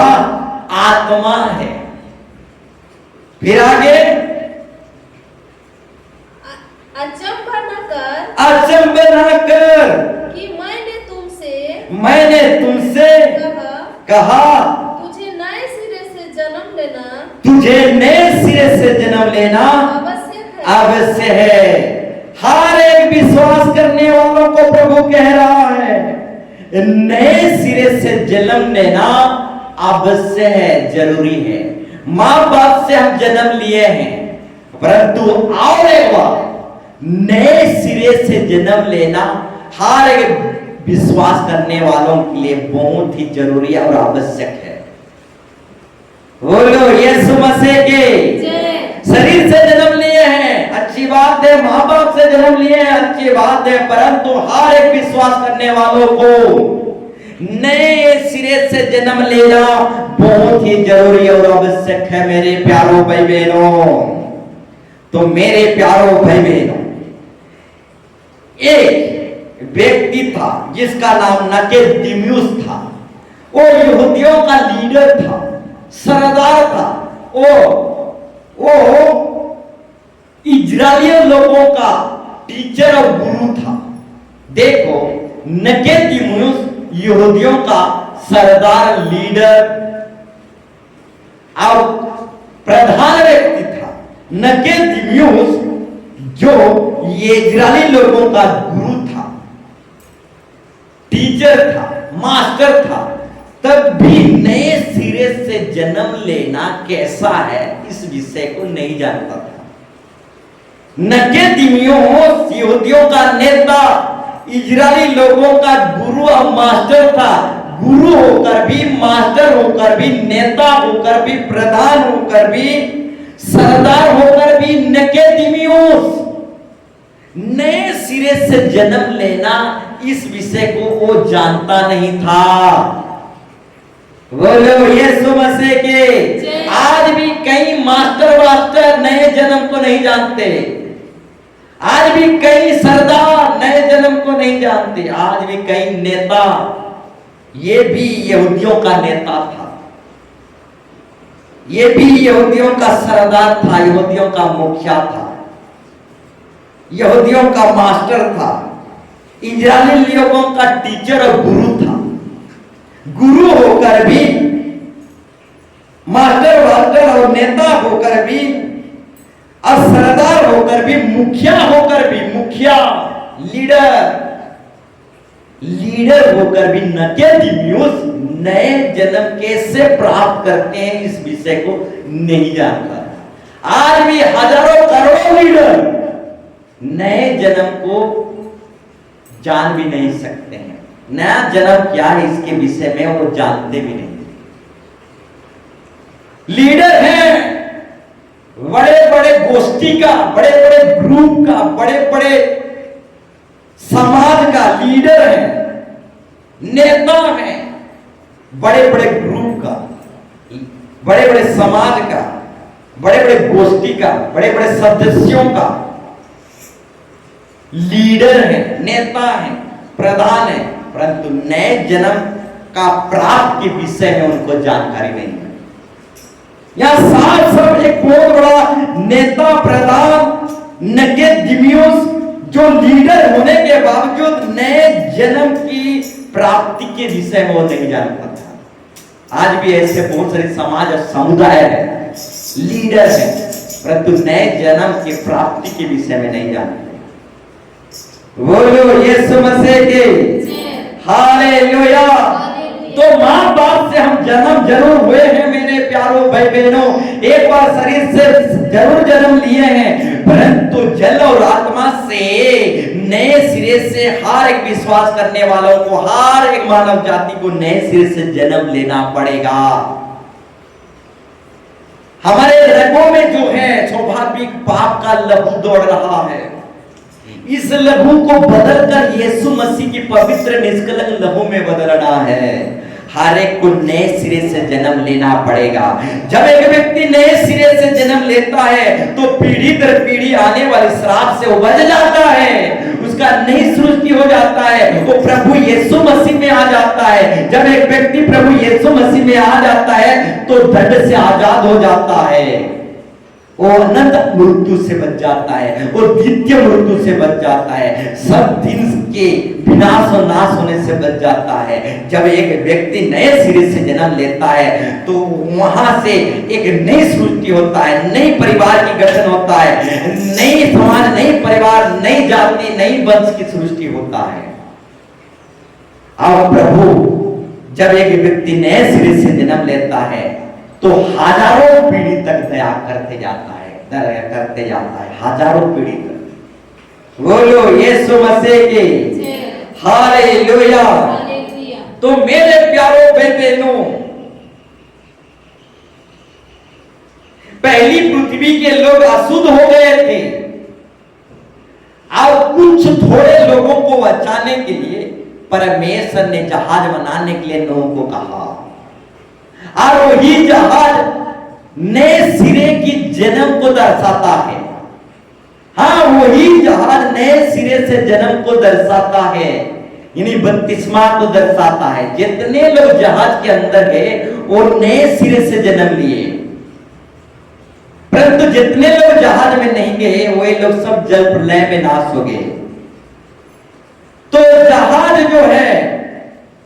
आत्मा है। फिर आगे, अचंभा न कर कि मैंने तुमसे कहा तुझे नए सिरे से जन्म लेना, तुझे नए सिरे से जन्म लेना अवश्य है। हर एक विश्वास करने वालों को प्रभु कह रहा है, नए सिरे से जन्म लेना अवश्य है, जरूरी है। माँ बाप से हम जन्म लिए हैं, परंतु और एक बार नए सिरे से जन्म लेना हर एक विश्वास करने वालों के लिए बहुत ही जरूरी और आवश्यक है। बोलो यीशु मसीह के। शरीर से जन्म लिए हैं, अच्छी बात है, माँ बाप से जन्म लिए हैं, अच्छी बात है, परंतु हर एक विश्वास करने वालों को नए सिरे से जन्म लेना बहुत ही जरूरी और आवश्यक है मेरे प्यारों भाई बहनों। तो मेरे प्यारों भाई बहनों, एक व्यक्ति था जिसका नाम निकोदेमुस था। वो यहूदियों का लीडर था, सरदार था। वो इजरायली लोगों का टीचर और गुरु था। देखो, निकोदेमुस यहूदियों का सरदार, लीडर और प्रधान व्यक्ति था। निकोदेमुस जो ये इजरायली लोगों का गुरु था, टीचर था, मास्टर था, तब भी नए सिरे से जन्म लेना कैसा है इस विषय को नहीं जानता था। निकोदेमुस यहूदियों का नेता, इजरायली लोगों का गुरु और मास्टर था। गुरु होकर भी, मास्टर होकर भी, नेता होकर भी, प्रधान होकर भी, सरदार होकर भी निकोदेमुस नए सिरे से जन्म लेना इस विषय को वो जानता नहीं था। बोलो यीशु मसीह के। आज भी कई मास्टर नए जन्म को नहीं जानते। आज भी कई सरदार नए जन्म को नहीं जानते। आज भी कई नेता, ये भी यहूदियों का नेता था, ये भी यहूदियों का सरदार था, यहूदियों का मुखिया था, यहूदियों का मास्टर था, इजरायली लोगों का टीचर और गुरु था। गुरु होकर भी, मास्टर और नेता होकर भी, और सरदार होकर भी, मुखिया होकर भी, मुखिया लीडर होकर भी निकोदेमुस नए जन्म कैसे प्राप्त करते हैं इस विषय को नहीं जानता। आज भी हजारों करोड़ों लीडर नए जन्म को जान भी नहीं सकते हैं। नया जन्म क्या है इसके विषय में वो जानते भी नहीं। लीडर हैं बड़े बड़े गोष्ठी का, बड़े बड़े ग्रुप का, बड़े बड़े समाज का लीडर है, नेता है, बड़े बड़े ग्रुप का, बड़े बड़े समाज का, बड़े बड़े गोष्ठी का, बड़े बड़े सदस्यों का लीडर है, नेता है, प्रधान है, परंतु नए जन्म का प्राप्त के विषय में उनको जानकारी नहीं है। यहां साथ सब एक बहुत बड़ा नेता, प्रधान निकोदेमुस जो लीडर होने के बावजूद नए जन्म की प्राप्ति के विषय में वो नहीं जानता था। आज भी ऐसे बहुत सारे समाज और समुदाय है, लीडर है, परंतु नए जन्म की प्राप्ति के विषय में नहीं जानते। बोलो यीशु मसीह के हालेलुया। तो मां बाप से हम जन्म जरूर हुए हैं मेरे प्यारों भाई बहनों, एक बार शरीर से जरूर जन्म लिए हैं, परंतु जल और आत्मा से नए सिरे से हर एक विश्वास करने वालों को, हर एक मानव जाति को नए सिरे से जन्म लेना पड़ेगा। हमारे रगों में जो है स्वाभाविक पाप का लहू दौड़ रहा है। इस लहू को बदलकर यीशु मसीह की पवित्र निष्कलंक लहू में बदलना है। हर एक को नए सिरे से जन्म लेना पड़ेगा। जब एक व्यक्ति नए सिरे से जन्म लेता है तो पीढ़ी दर पीढ़ी आने वाले श्राप से वो बच जाता है, उसका नई सृष्टि हो जाता है, वो प्रभु यीशु मसीह में आ जाता है। जब एक व्यक्ति प्रभु यीशु मसीह में आ जाता है तो दंड से आजाद हो जाता है, वो अनंत मृत्यु से बच जाता है, वो द्वितीय मृत्यु से बच जाता है, सब दिन के विनाश और नाश होने से बच जाता है। जब एक व्यक्ति नए सिरे से जन्म लेता है तो वहां से एक नई सृष्टि होता है, नई परिवार की गठन होता है, नई समाज, नई परिवार, नई जाति, नई वंश की सृष्टि होता है। और प्रभु जब एक व्यक्ति नए सिरे से जन्म लेता है तो हजारों पीढ़ी तक दया करते जाता है, दया करते जाता है, हजारों पीढ़ी तक। बोलो यीशु मसीह की हालेलुया। तो मेरे प्यारों भाई बहनों, पहली पृथ्वी के लोग अशुद्ध हो गए थे और कुछ थोड़े लोगों को बचाने के लिए परमेश्वर ने जहाज बनाने के लिए नूह को कहा, और वही जहाज नए सिरे की जन्म को दर्शाता है। हाँ, वही जहाज नए सिरे से जन्म को दर्शाता है, यानी बपतिस्मा को दर्शाता है। जितने लोग जहाज के अंदर गए वो नए सिरे से जन्म लिए। परंतु जितने लोग जहाज में नहीं गए वे लोग सब जल प्रलय में नाश हो गए। तो जहाज जो है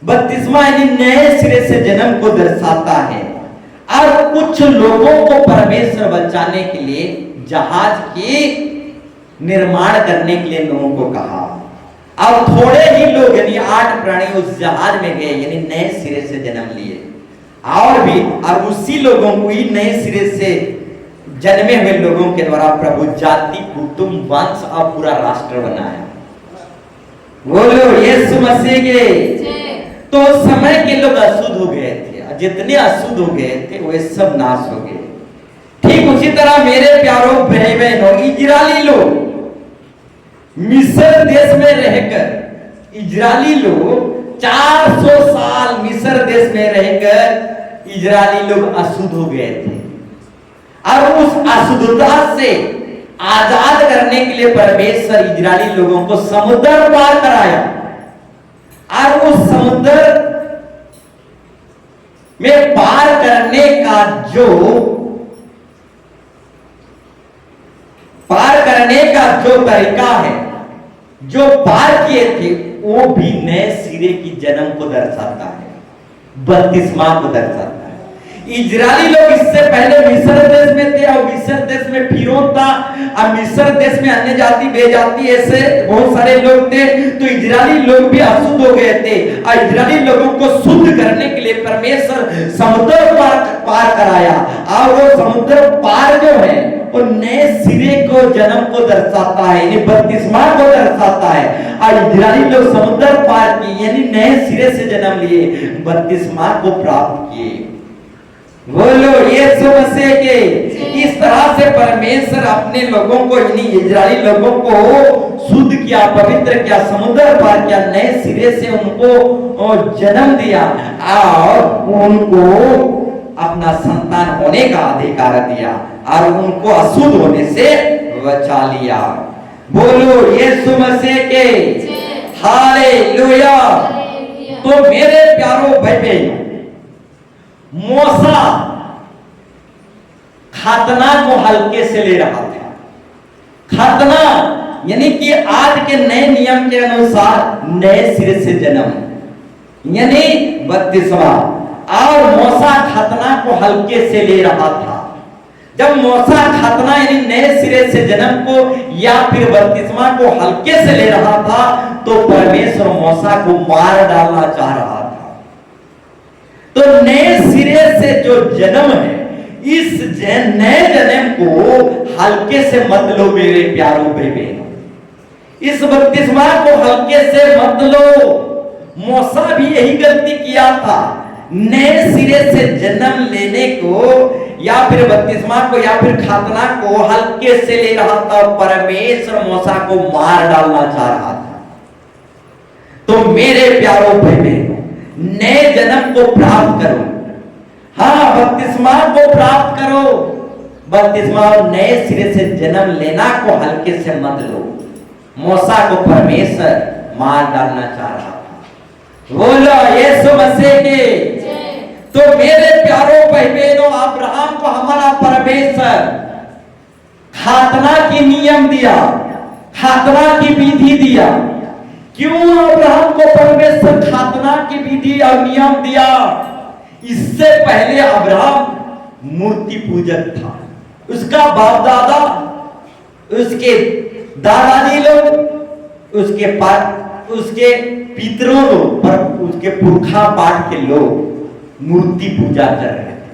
बपतिस्मा यानी नए सिरे से जन्म को दर्शाता है। और कुछ लोगों को परमेश्वर बचाने के लिए जहाज की निर्माण करने के लिए लोगों को कहा। अब थोड़े ही लोग यानी 8 प्राणी उस जहाज में गए यानी नए सिरे से जन्म लिए और उसी लोगों को ही नए सिरे से जन्मे हुए लोगों के द्वारा प्रभु जाति कुटुंब वंश और पूरा राष्ट्र बनाया। बोलो यीशु मसीह के। तो समय के लोग अशुद्ध हो गए थे, जितने अशुद्ध हो गए थे वे सब नाश हो गए। ठीक उसी तरह मेरे प्यारों भाई बहनों, इजरायली लोग मिस्र देश में रहकर इजरायली लोग 400 साल मिस्र देश में रहकर इजरायली लोग अशुद्ध हो गए थे और उस अशुद्धता से आजाद करने के लिए परमेश्वर इजरायली लोगों को समुद्र पार कराया और उस समुद्र में पार करने का जो तरीका है जो पार किए थे वो भी नए सिरे की जन्म को दर्शाता है, बपतिस्मा को दर्शाता है। इजरायली लोग इससे पहले मिस्र देश में थे और मिस्र देश में फिरौन था और मिस्र देश में अन्य जाति बेजाति ऐसे बहुत सारे लोग थे। तो इजरायली लोग भी अशुद्ध हो गए थे और इजरायली लोगों को शुद्ध करने के लिए परमेश्वर समुद्र पार कराया और वो समुद्र पार जो है वो नए सिरे को जन्म को दर्शाता है यानी बपतिस्मा को दर्शाता है। और इजरायली लोग समुद्र पार किए यानी नए सिरे से जन्म लिए, बपतिस्मा को प्राप्त किए। बोलो यीशु मसीह के। इस तरह से परमेश्वर अपने लोगों को यानी इजरायली लोगों को शुद्ध किया, पवित्र किया, समुद्र पार किया, नए सिरे से उनको जन्म दिया और उनको अपना संतान होने का अधिकार दिया और उनको अशुद्ध होने से बचा लिया। बोलो यीशु मसीह के। हालेलुया। तो मेरे प्यारों भाई बहनों, मूसा खतना को हल्के से ले रहा था। खतना यानी कि आज के नए नियम के अनुसार नए सिरे से जन्म यानी बपतिस्मा, और मूसा खतना को हल्के से ले रहा था। जब मूसा खतना यानी नए सिरे से जन्म को या फिर बपतिस्मा को हल्के से ले रहा था तो परमेश्वर मूसा को मार डालना चाह रहा था। तो नए सिरे से जो जन्म है इस नए जन्म को हल्के से मत लो मेरे प्यारों भाई बहनों, इस बपतिस्मा को हल्के से मत लो। मूसा भी यही गलती किया था, नए सिरे से जन्म लेने को या फिर बपतिस्मा को या फिर खतना को हल्के से ले रहा था। परमेश्वर मूसा को मार डालना चाह रहा था। तो मेरे प्यारों भाई बहनों, नए जन्म को प्राप्त करो। हाँ, बपतिस्मा को प्राप्त करो। बपतिस्मा और नए सिरे से जन्म लेना को हल्के से मत लो। मूसा को परमेश्वर मार डालना चाह रहा था। बोलो यीशु मसीह के। तो मेरे प्यारों भाई बहनों, अब्राहम को हमारा परमेश्वर खातना की नियम दिया, खातना की विधि दिया। क्यों अब्राहम को परमेश्वर खातना की विधि और नियम दिया? इससे पहले अब्राहम मूर्ति पूजक था। उसका बाप दादा, उसके दादाजी लोग, उसके पितरों लोग, पर उसके पुरखा पाठ के लोग मूर्ति पूजा कर रहे थे।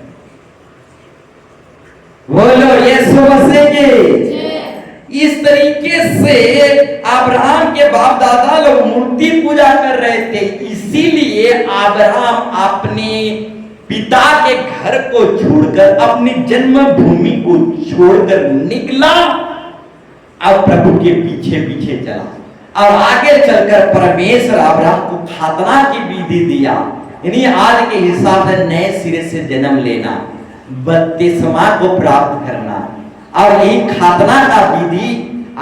बोलो यीशु मसीह के। इस तरीके से अब्राहम के बाप दादा लोग मूर्ति पूजा कर रहे थे। इसीलिए अब्राहम अपने पिता के घर को छोड़कर, अपनी जन्मभूमि को छोड़कर निकला और प्रभु के पीछे पीछे चला और आगे चलकर परमेश्वर अब्राहम को खातना की विधि दिया, यानी आज के हिसाब से नए सिरे से जन्म लेना, बपतिस्मा को प्राप्त करना। और यही खातना का विधि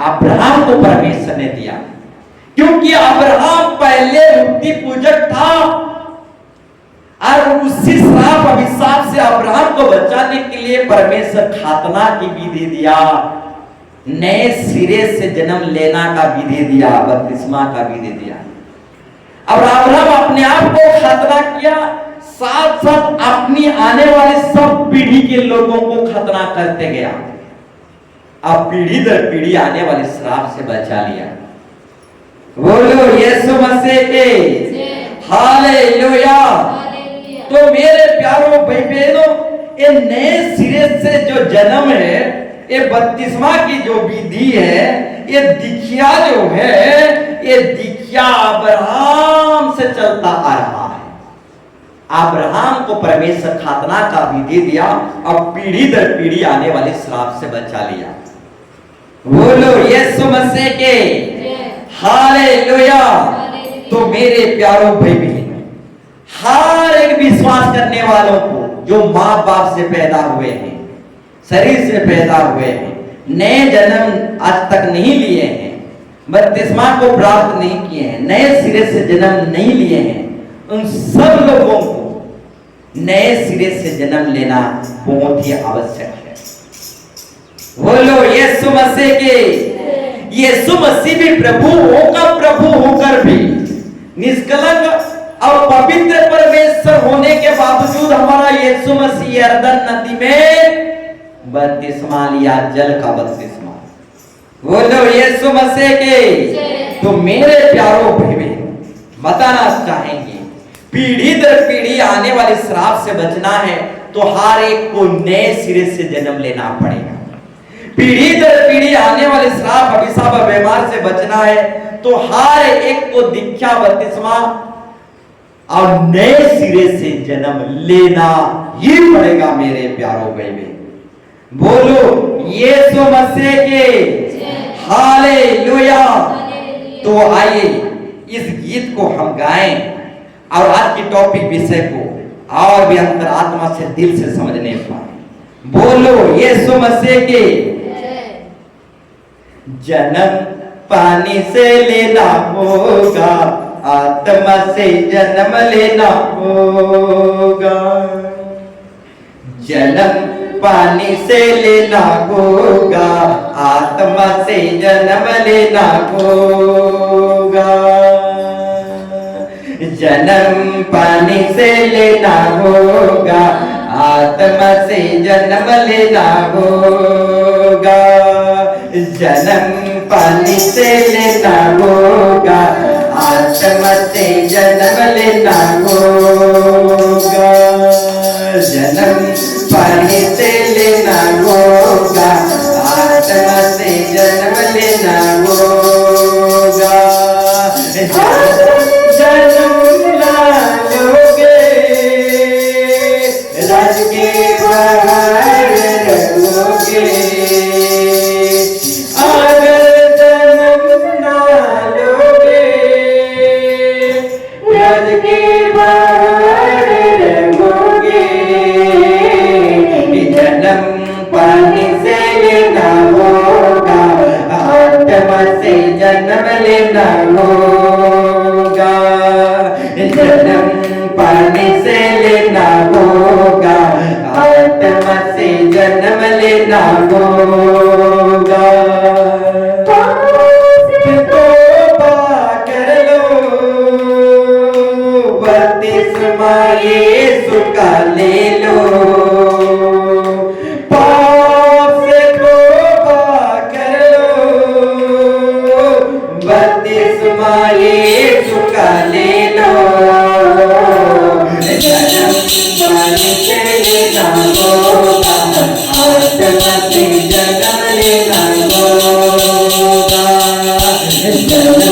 अब्राहम को परमेश्वर ने दिया, क्योंकि अब्राहम पहले मूर्ति पूजक था और उसी श्राप अभिशाप से अब्राहम को बचाने के लिए परमेश्वर खतना की विधि दिया, नए सिरे से जन्म लेना का विधि दिया, बपतिस्मा का विधि दिया। अब अब्राहम अपने आप को खतना किया, साथ साथ अपनी आने वाली सब पीढ़ी के लोगों को खतना करते गया। अब पीढ़ी दर पीढ़ी आने वाले श्राप से बचा लिया। बोलो यीशु मसीह के हालेलुया। तो मेरे प्यारों भाई बहनों, ये नए सिरे से जो जन्म है, ये बपतिस्मा की जो विधि है, ये दीक्षा जो है, ये दीक्षा अब्राहम से चलता आ रहा है। अब्राहम को परमेश्वर खतना का विधि दिया, अब पीढ़ी दर पीढ़ी आने वाले श्राप से बचा लिया। बोलो यीशु मसीह के हालेलुया। तो मेरे प्यारों भाई बहनों, हर एक विश्वास करने वालों को जो माँ बाप से पैदा हुए हैं, शरीर से पैदा हुए हैं, नए जन्म आज तक नहीं लिए हैं, बपतिस्मा को प्राप्त नहीं किए हैं, नए सिरे से जन्म नहीं लिए हैं, उन सब लोगों को नए सिरे से जन्म लेना बहुत ही आवश्यक है। बोलो यीशु मसीह के। यीशु मसीह भी प्रभु होकर भी निष्कलंक और पवित्र परमेश्वर होने के बावजूद हमारा यीशु मसीह यरदन नदी में बपतिस्मा लिया, जल का बपतिस्मा। बोलो यीशु मसीह के। तो मेरे प्यारों भाई बताना चाहेंगे, पीढ़ी दर पीढ़ी आने वाले श्राप से बचना है तो हर एक को नए सिरे से जन्म लेना पड़ेगा। पीढ़ी दर पीढ़ी आने वाले श्राप अभिशाप बीमार से बचना है तो हर एक को दीक्षा बपतिस्मा और नए सिरे से जन्म लेना ही पड़ेगा मेरे प्यारों भाई बहन। बोलो यीशु मसीह के हालेलुया। तो आइए इस गीत को हम गाएं और आज की टॉपिक विषय को और भी अंतरात्मा से दिल से समझने पाए। बोलो यीशु मसीह के। जन्म पानी से लेना होगा, आत्मा से जन्म लेना होगा। जन्म पानी से लेना होगा, आत्मा से जन्म लेना होगा। जन्म पानी से लेना होगा, आत्मा से जन्म लेना होगा। जन्म पानी से लेना होगा, आत्मा से जन्म लेना होगा। जन्म पानी से लेना होगा, आत्मा से जन्म लेना होगा। जन्म लोगे राज के बाहर रहोगे, अगर जन्म ना लोगे राज के बाहर रहोगे। जन्म पानी से लेना होगा, आत्मा से जन्म लेना होगा। जन्म पानी से लेना होगा, आत्मा से जन्म लेना होगा। तौबा कर लो, बपतिस्मा यीशु का ले लो। पाप से तौबा कर लो, बपतिस्मा यीशु का ले लो। जन्म पानी से लेना होगा, आत्मा से जन्म लेना होगा। जन्म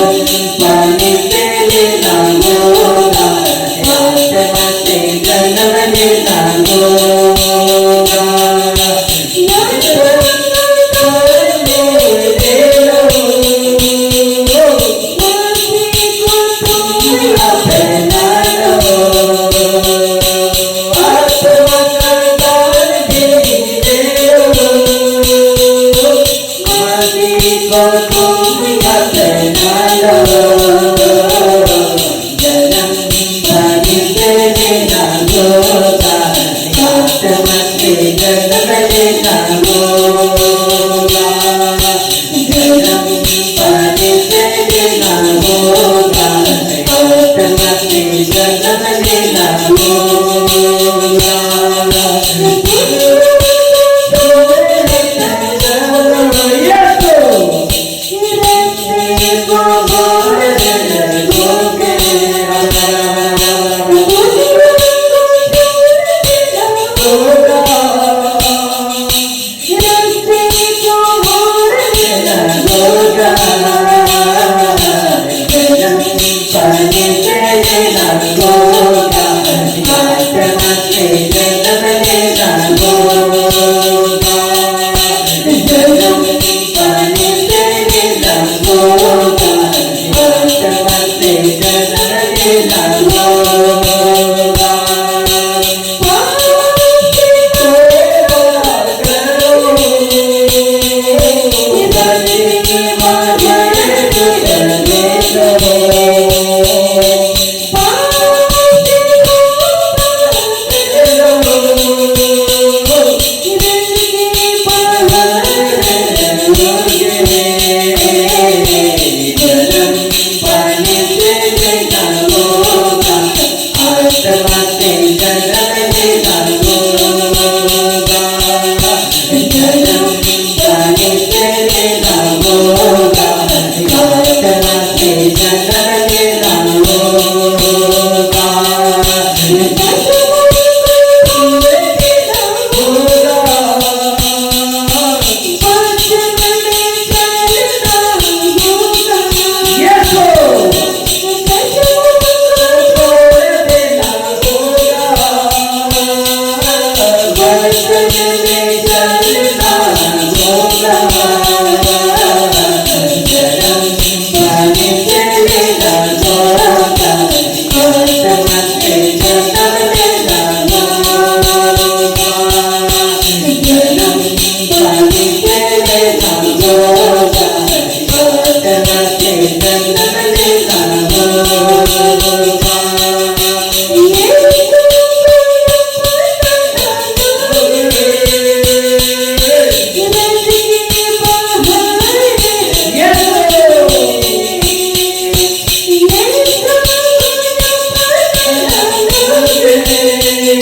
पानी से लेना होगा, आत्मा से जन्म लेना होगा। जन्म पानी से लेना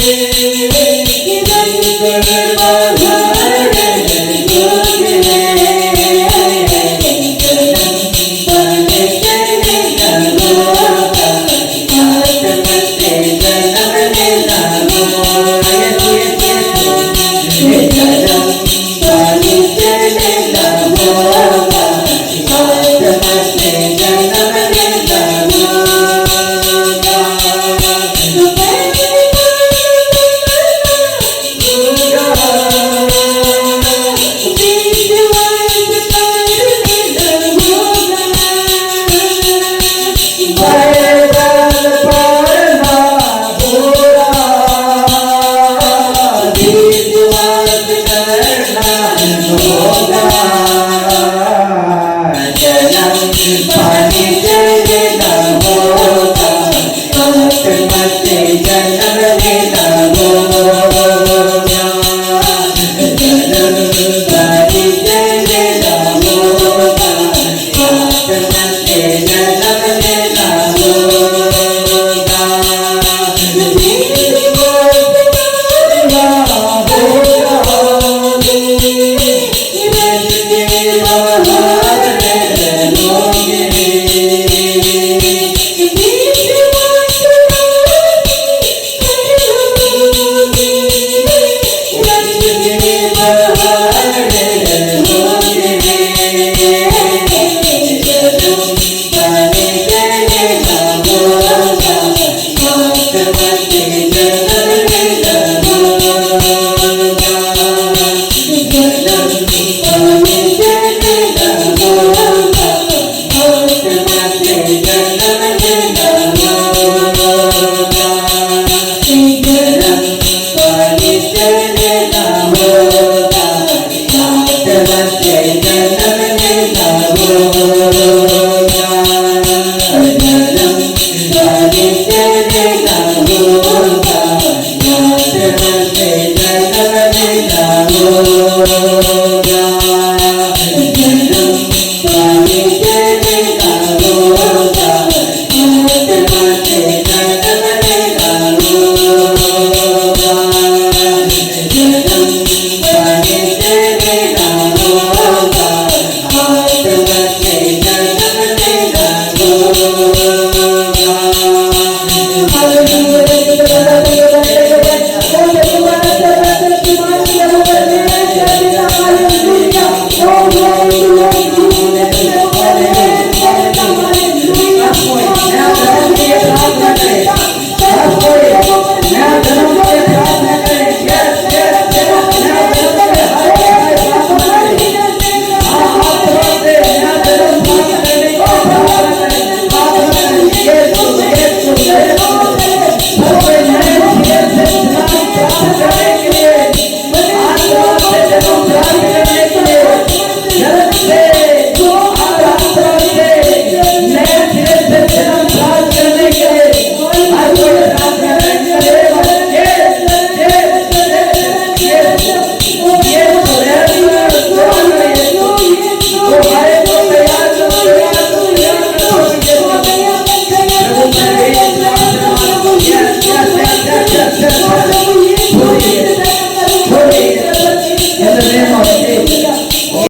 Yes,